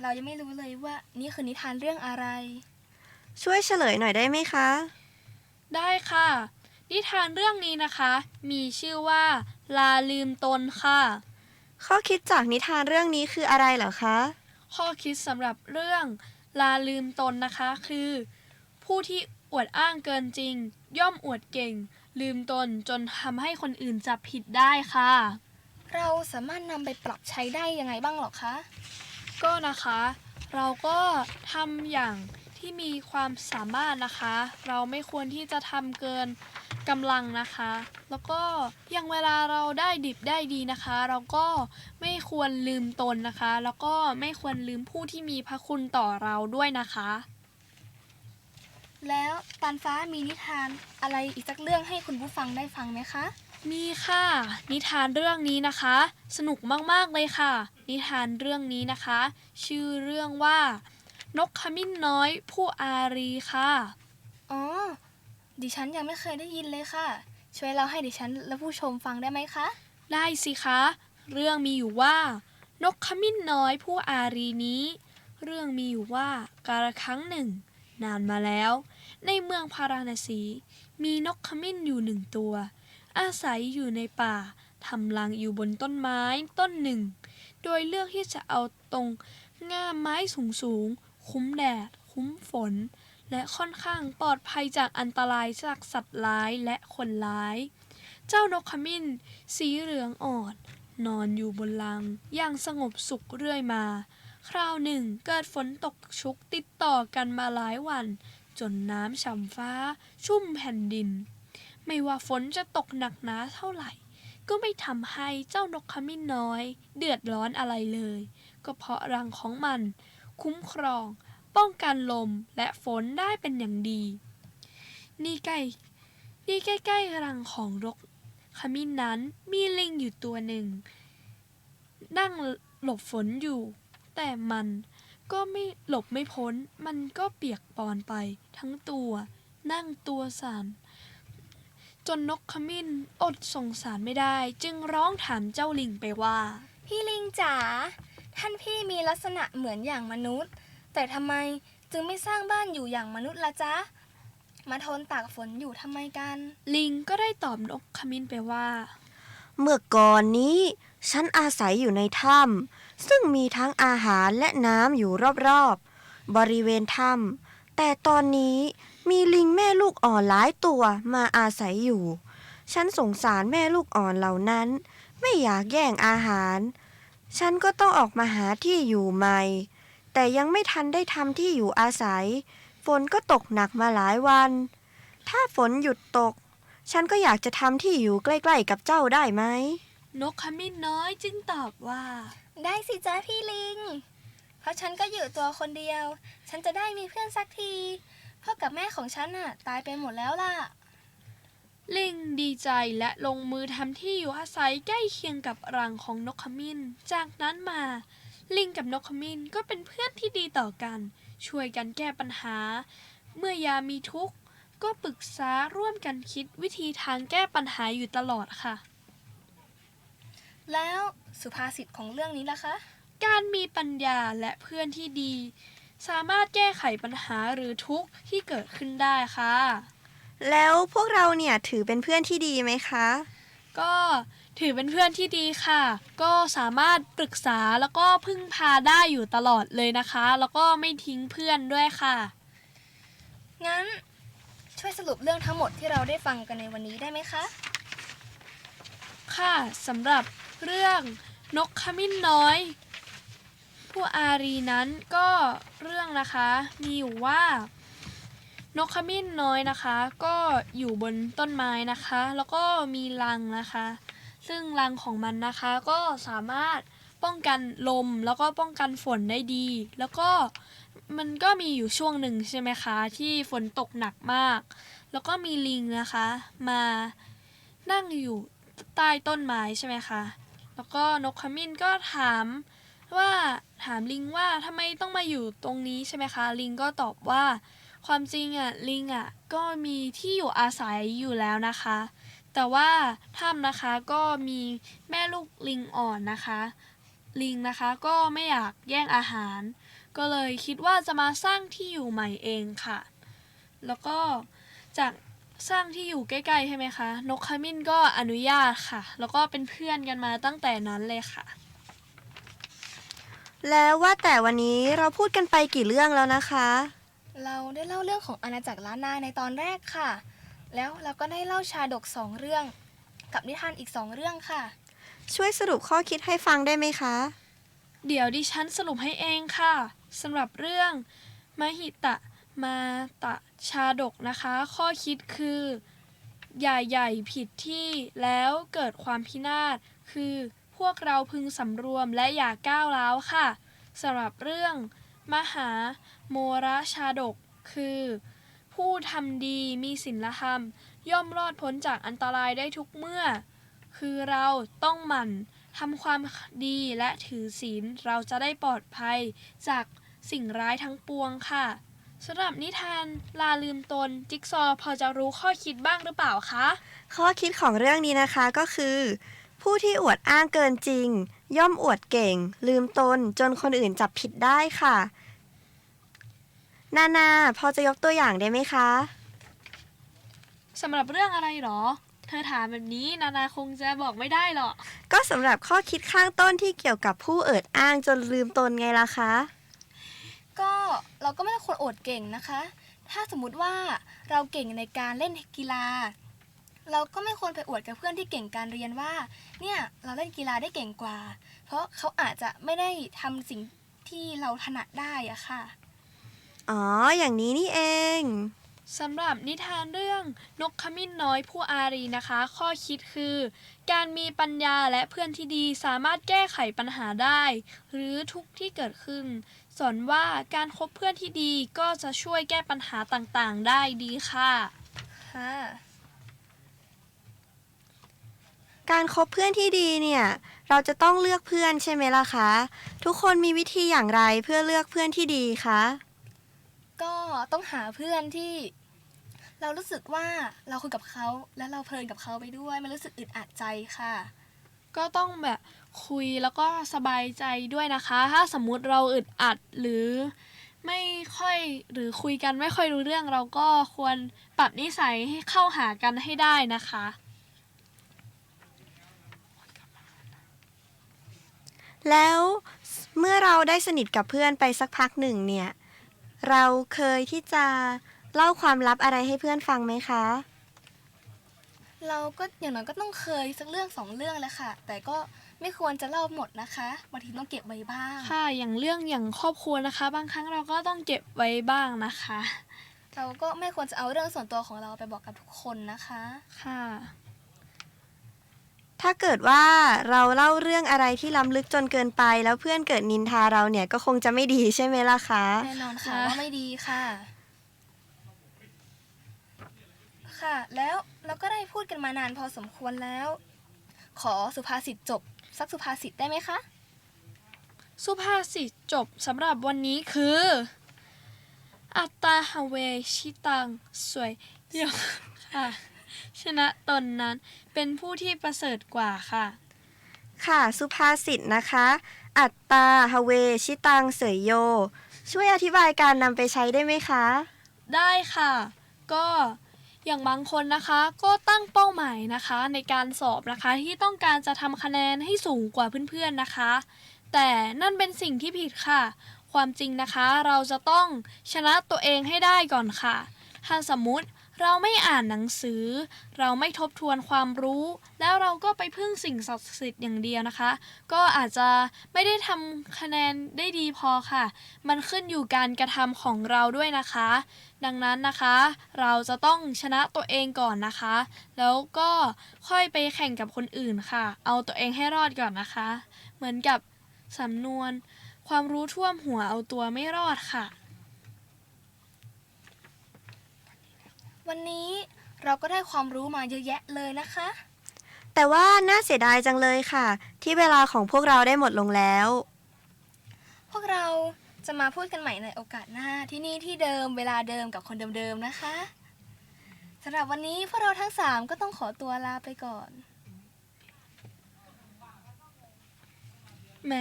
[SPEAKER 2] เรายังไม่รู้เลยว่านี่คือนิทานเรื่องอะไร
[SPEAKER 3] ช่วยเฉลยหน่อยได้ไหมคะ
[SPEAKER 1] ได้ค่ะ นิทานเรื่องนี้นะคะ มีชื่อว่า ลาลืมตนค่ะ
[SPEAKER 3] ข้อคิดจากนิทานเรื่องนี้คืออะไรเหรอคะ
[SPEAKER 1] ข้อคิดสำหรับเรื่องลาลืมตนนะคะคือ ผู้ที่อวดอ้างเกินจริง ย่อมอวดเก่ง ลืมตนจนทำให้คนอื่นจับผิดได้ค่ะ
[SPEAKER 2] เราสามารถนำไปปรับใช้ได้ยังไงบ้างหรอคะ
[SPEAKER 1] ก็นะคะเราก็ทำอย่างที่มีความสามารถนะคะ เราไม่ควรที่จะทำเกินกำลังนะคะ แล้วก็อย่างเวลาเราได้ดิบได้ดีนะคะ เราก็ไม่ควรลืมตนนะคะ แล้วก็ไม่ควรลืมผู้ที่มีพระคุณต่อเราด้วยนะคะ
[SPEAKER 2] แล้วตันฟ้ามีนิทานอะไรอีกสักเรื่องให้คุณผู้ฟังได้ฟังไหมคะ
[SPEAKER 1] มีค่ะ นิทานเรื่องนี้นะคะ สนุกมากๆเลยค่ะ นิทานเรื่องนี้นะคะ ชื่อเรื่องว่า นกขมิ้นน้อยผู้อารีค่ะ
[SPEAKER 2] อ๋อ ดิฉันยังไม่เคยได้ยินเลยค่ะ ช่วยเล่าให้ดิฉันและผู้ชมฟังได้ไหมคะ
[SPEAKER 1] ได้สิคะ เรื่องมีอยู่ว่า นกขมิ้นน้อยผู้อารีนี้ เรื่องมีอยู่ว่ากาลครั้งหนึ่ง นานมาแล้ว ในเมืองพาราณสี มีนกขมิ้นอยู่หนึ่งตัว อาศัยอยู่ในป่าทำรังอยู่บนต้นไม้ต้นหนึ่ง โดยเลือกที่จะเอาตรงง่ามไม้สูงๆคุ้มแดด คุ้มฝน และค่อนข้างปลอดภัยจากอันตรายจากสัตว์ร้ายและคนร้าย เจ้านกขมิ้นสีเหลืองอ่อน นอนอยู่บนรังอย่างสงบสุขเรื่อยมา คราวหนึ่งเกิดฝนตกชุกติดต่อกันมาหลายวัน จนน้ำฉ่ำฟ้าชุ่มแผ่นดิน ไม่ว่าฝนจะตกหนักหนาเท่าไหร่ ก็ไม่ทำให้เจ้านกขมิ้นน้อยเดือดร้อนอะไรเลย ก็เพราะรังของมันคุ้มครอง ป้องกันลมและฝนได้เป็นอย่างดี นี่ใกล้ๆรังของนกขมิ้นนั้นมีลิงอยู่ตัวหนึ่ง นั่งหลบฝนอยู่ แต่มันก็ไม่หลบไม่พ้น มันก็เปียกปอนไปทั้งตัว นั่งตัวสั่นจนนกขมิ้นอดสงสารไม่ได้ จึงร้องถามเจ้าลิงไปว่า
[SPEAKER 2] พี่ลิงจ๋า ท่านพี่มีลักษณะเหมือนอย่างมนุษย์ แต่ทำไมจึงไม่สร้างบ้านอยู่อย่างมนุษย์ล่ะจ๊ะ มาทนตากฝนอยู่ทำไมกัน
[SPEAKER 1] ลิงก็ได้ตอบนกขมิ้นไปว่า
[SPEAKER 3] เมื่อก่อนนี้ฉันอาศัยอยู่ในถ้ำซึ่งมีทั้งอาหารและน้ำอยู่รอบๆบริเวณถ้ำแต่ตอนนี้มีลิงแม่ลูกอ่อนหลายตัวมาอาศัยอยู่ ฉันสงสารแม่ลูกอ่อนเหล่านั้น ไม่อยากแย่งอาหาร ฉันก็ต้องออกมาหาที่อยู่ใหม่ แต่ยังไม่ทันได้ทำที่อยู่อาศัย ฝนก็ตกหนักมาหลายวัน ถ้าฝนหยุดตก ฉันก็อยากจะทำที่อยู่ใกล้ๆกับเจ้าได้ไหม
[SPEAKER 1] นกขมิ้นน้อยจึงตอบว่า
[SPEAKER 2] ได้สิจ๊ะพี่ลิง เพราะฉันก็อยู่ตัวคนเดียว ฉันจะได้มีเพื่อนสักที พ่อกับแม่ของฉันน่ะตายไปหมดแล้วล่ะ
[SPEAKER 1] ลิงดีใจและลงมือทำที่อยู่อาศัยใกล้เคียงกับรังของนกขมิ้น จากนั้นมา ลิงกับนกขมิ้นก็เป็นเพื่อนที่ดีต่อกัน ช่วยกันแก้ปัญหา เมื่อยามมีทุกข์ก็ปรึกษาร่วมกันคิดวิธีทางแก้ปัญหาอยู่ตลอดค่ะ
[SPEAKER 2] แล้วสุภาษิตของเรื่องนี้ล่ะคะ
[SPEAKER 1] การมีปัญญาและเพื่อนที่ดี สามารถแก้ไขปัญหาหรือทุกข์ที่เกิดขึ้นได้ค่ะ
[SPEAKER 3] แล้วพวกเราเนี่ยถือเป็นเพื่อนที่ดีไหมคะ
[SPEAKER 1] ก็ถือเป็นเพื่อนที่ดีค่ะ ก็สามารถปรึกษาแล้วก็พึ่งพาได้อยู่ตลอดเลยนะคะ แล้วก็ไม่ทิ้งเพื่อนด้วยค่ะ
[SPEAKER 2] งั้นช่วยสรุปเรื่องทั้งหมดที่เราได้ฟังกันในวันนี้ได้ไหมคะ
[SPEAKER 1] ค่ะสำหรับเรื่องนกขมิ้นน้อย ผู้อารีนั้นก็เรื่องนะคะมีอยู่ว่า นกขมิ้นน้อยนะคะก็อยู่บนต้นไม้นะคะ แล้วก็มีรังนะคะ ซึ่งรังของมันนะคะก็สามารถป้องกันลมแล้วก็ป้องกันฝนได้ดี แล้วก็มันก็มีอยู่ช่วงหนึ่งใช่ไหมคะที่ฝนตกหนักมาก แล้วก็มีลิงนะคะมานั่งอยู่ใต้ต้นไม้ใช่ไหมคะ แล้วก็นกขมิ้นก็ถามลิงว่าทำไมต้องมาอยู่ตรงนี้ใช่ไหมคะ ลิงก็ตอบว่าความจริงลิงก็มีที่อยู่อาศัยอยู่แล้วนะคะ แต่ว่าถ้ำนะคะก็มีแม่ลูกลิงอ่อนนะคะ ลิงนะคะก็ไม่อยากแย่งอาหาร ก็เลยคิดว่าจะมาสร้างที่อยู่ใหม่เองค่ะ แล้วก็จากสร้างที่อยู่ใกล้ๆใช่ไหมคะ นกขมิ้นก็อนุญาตค่ะ แล้วก็เป็นเพื่อนกันมาตั้งแต่นั้นเลยค่ะ
[SPEAKER 3] แล้วว่าแต่วันนี้เราพูดกันไปกี่เรื่องแล้วนะคะ
[SPEAKER 2] เราได้เล่าเรื่องของอาณาจักรล้านนาในตอนแรกค่ะ แล้วเราก็ได้เล่าชาดก2 เรื่อง กับนิทานอีก2 เรื่องค่ะ
[SPEAKER 3] ช่วยสรุปข้อคิดให้ฟังได้ไหมคะ
[SPEAKER 1] เดี๋ยวดิฉันสรุปให้เองค่ะสำหรับเรื่องมหิตะมาตะชาดกนะคะ ข้อคิดคืออย่าใหญ่ผิดที่แล้วเกิดความพินาศคือพวกเราพึงสำรวมและอย่าก้าวร้าวค่ะสำหรับเรื่องมหาโมระชาดกคือผู้ทำดีมีศีลธรรมย่อมรอดพ้นจากอันตรายได้ทุกเมื่อ คือเราต้องหมั่นทำความดีและถือศีลเราจะได้ปลอดภัยจากสิ่งร้ายทั้งปวงค่ะสำหรับนิทานลาลืมตนจิ๊กซอว์พอจะรู้ข้อคิดบ้างหรือเปล่าคะ
[SPEAKER 3] ข้อคิดของเรื่องนี้นะคะก็คือ ผู้ที่อวดอ้างเกินจริง ย่อมอวดเก่ง ลืมตนจนคนอื่นจับผิดได้ค่ะ นาพอจะยกตัวอย่างได้ไหมคะ
[SPEAKER 1] สำหรับเรื่องอะไรหรอ เธอถามแบบนี้นานาคงจะบอกไม่ได้หรอก
[SPEAKER 3] ก็สำหรับข้อคิดข้างต้นที่เกี่ยวกับผู้เอิดอ้างจนลืมตนไงล่ะคะ
[SPEAKER 2] ก็เราก็ไม่ได้คนอวดเก่งนะคะ ถ้าสมมุติว่าเราเก่งในการเล่นกีฬา เราก็ไม่ควรไปอวดกับเพื่อนที่เก่งการเรียนว่า เนี่ยเราเล่นกีฬาได้เก่งกว่า เพราะเขาอาจจะไม่ได้ทำสิ่งที่เราถนัดได้อะค่ะ
[SPEAKER 3] อ๋อ อย่างนี้นี่เอง
[SPEAKER 1] สำหรับนิทานเรื่องนกขมิ้นน้อยผู้อารีนะคะ ข้อคิดคือ การมีปัญญาและเพื่อนที่ดีสามารถแก้ไขปัญหาได้ หรือทุกข์ที่เกิดขึ้น สอนว่าการคบเพื่อนที่ดีก็จะช่วยแก้ปัญหาต่างๆ ได้ดีค่ะ
[SPEAKER 2] ค่ะ
[SPEAKER 3] การคบเพื่อนที่ดีเนี่ย เราจะต้องเลือกเพื่อนใช่ไหมล่ะคะ ทุกคนมีวิธีอย่างไรเพื่อเลือกเพื่อนที่ดีคะ
[SPEAKER 2] ก็ต้องหาเพื่อนที่ เรารู้สึกว่าเราคุยกับเขาและเราเพลินกับเขาไปด้วยไม่รู้สึกอึดอัดใจค่ะ
[SPEAKER 1] ก็ต้องแบบคุยแล้วก็สบายใจด้วยนะคะ ถ้าสมมุติเราอึดอัดหรือไม่ค่อยหรือคุยกันไม่ค่อยรู้เรื่องเราก็ควรปรับนิสัยให้เข้าหากันให้ได้นะคะ
[SPEAKER 3] แล้วเมื่อเราได้สนิทกับเพื่อนไปสักพักหนึ่งเนี่ย เราเคยที่จะเล่าความลับอะไรให้เพื่อนฟังไหมคะ
[SPEAKER 2] เราก็อย่างน้อยก็ต้องเคยสักเรื่อง2 เรื่องแหละค่ะ แต่ก็ไม่ควรจะเล่าหมดนะคะบางทีต้องเก็บไว้บ้าง
[SPEAKER 1] ค่ะอย่างเรื่องอย่างครอบครัวนะคะ บางครั้งเราก็ต้องเก็บไว้บ้างนะคะ
[SPEAKER 2] เราก็ไม่ควรจะเอาเรื่องส่วนตัวของเราไปบอกกับทุกคนนะคะ
[SPEAKER 1] ค่ะ
[SPEAKER 3] ถ้าเกิดว่าเราเล่าเรื่องอะไรที่ล้ำลึกจนเกินไป แล้วเพื่อนเกิดนินทาเราเนี่ยก็คงจะไม่ดีใช่ไหมล่ะคะ
[SPEAKER 2] แน่นอนค่ะ
[SPEAKER 1] ค่ะ
[SPEAKER 2] ว่าไม่ดีค่ะ ค่ะ แล้วเราก็ได้พูดกันมานานพอสมควรแล้ว ขอสุภาษิตจบสักสุภาษิตได้ไหมคะ
[SPEAKER 1] สุภาษิตจบสำหรับวันนี้คือ อัตตาหเวชิตังสวยเดียวค่ะ ชนะตนนั้นเป็นผู้ที่ประเสริฐกว่าค่ะ
[SPEAKER 3] ค่ะสุภาษิตนะคะ อัตตาหเวชิตังเสยโย ช่วยอธิบายการนำไปใช้ได้ไหมคะ
[SPEAKER 1] ได้ค่ะ ก็อย่างบางคนนะคะก็ตั้งเป้าหมายนะคะในการสอบนะคะที่ต้องการจะทำคะแนนให้สูงกว่าเพื่อนๆนะคะ แต่นั่นเป็นสิ่งที่ผิดค่ะ ความจริงนะคะเราจะต้องชนะตัวเองให้ได้ก่อนค่ะ ถ้าสมมุติ เราไม่อ่านหนังสือ เราไม่ทบทวนความรู้ แล้วเราก็ไปพึ่งสิ่งศักดิ์สิทธิ์อย่างเดียวนะคะ ก็อาจจะไม่ได้ทำคะแนนได้ดีพอค่ะ มันขึ้นอยู่การกระทำของเราด้วยนะคะ ดังนั้นนะคะ เราจะต้องชนะตัวเองก่อนนะคะ แล้วก็ค่อยไปแข่งกับคนอื่นค่ะ เอาตัวเองให้รอดก่อนนะคะ เหมือนกับสำนวนความรู้ท่วมหัวเอาตัวไม่รอดค่ะ
[SPEAKER 2] วันนี้เราก็ได้ความรู้มาเยอะแยะเลยนะคะ
[SPEAKER 3] แต่ว่าน่าเสียดายจังเลยค่ะ ที่เวลาของพวกเราได้หมดลงแล้ว
[SPEAKER 2] พวกเราจะมาพูดกันใหม่ในโอกาสหน้าที่นี่ที่เดิมเวลาเดิมกับคนเดิมๆนะคะสำหรับวันนี้พวกเราทั้ง3ก็ต้องขอตัวลาไปก่อน
[SPEAKER 1] แหม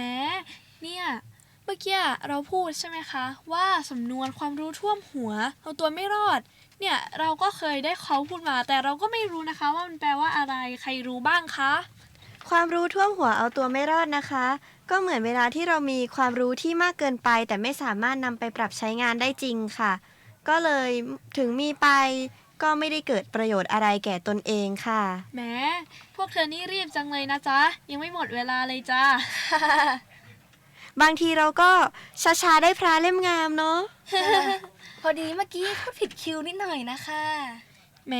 [SPEAKER 1] เนี่ยเมื่อกี้เราพูดใช่ไหมคะ ว่าสำนวนความรู้ท่วมหัวเอาตัวไม่รอด เนี่ยเราก็เคยได้เขาพูดมา แต่เราก็ไม่รู้นะคะว่ามันแปลว่าอะไรใครรู้บ้างคะ
[SPEAKER 3] ความรู้ท่วมหัวเอาตัวไม่รอดนะคะ ก็เหมือนเวลาที่เรามีความรู้ที่มากเกินไป แต่ไม่สามารถนำไปปรับใช้งานได้จริงค่ะ ก็เลยถึงมีไปก็ไม่ได้เกิดประโยชน์อะไรแก่ตนเองค่ะ
[SPEAKER 1] แหมพวกเธอนี่รีบจังเลยนะจ๊ะยังไม่หมดเวลาเลยจ้า
[SPEAKER 3] บางทีเราก็ช้าๆได้พระเล่มงามเนาะ
[SPEAKER 2] พอดีเมื่อกี้พูดผิดคิวนิดหน่อยนะคะ
[SPEAKER 1] แหม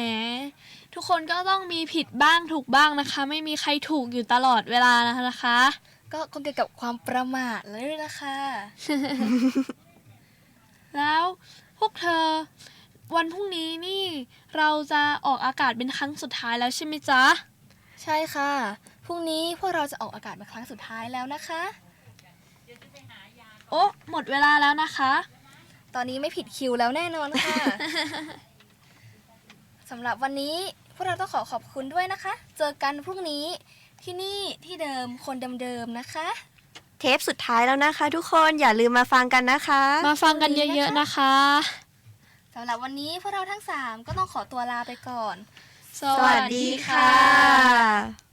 [SPEAKER 1] ทุกคนก็ต้องมีผิดบ้างถูกบ้างนะคะ ไม่มีใครถูกอยู่ตลอดเวลานะคะ
[SPEAKER 2] ก็คงเกี่ยวกับความประมาทเลยนะคะ
[SPEAKER 1] แล้วพวกเธอวันพรุ่งนี้นี่เราจะออกอากาศเป็นครั้งสุดท้ายแล้วใช่ไหมจ๊ะ
[SPEAKER 2] ใช่ค่ะพรุ่งนี้พวกเราจะออกอากาศเป็นครั้งสุดท้ายแล้วนะคะ
[SPEAKER 1] โอ้หมดเวลาแล้วนะคะ
[SPEAKER 2] ตอนนี้ไม่ผิดคิวแล้วแน่นอนค่ะ สำหรับวันนี้พวกเราต้องขอบคุณด้วยนะคะ เจอกันพรุ่งนี้ที่นี่ที่เดิมคนเดิมๆนะคะ
[SPEAKER 3] เทปสุดท้ายแล้วนะคะ ทุกคนอย่าลืมมาฟังกันนะคะ
[SPEAKER 1] มาฟังกันเยอะๆนะคะ
[SPEAKER 2] สำหรับวันนี้พวกเราทั้ง3ก็ต้องขอตัวลาไปก่อน
[SPEAKER 1] สวัสดีค่ะ
[SPEAKER 3] ค่ะ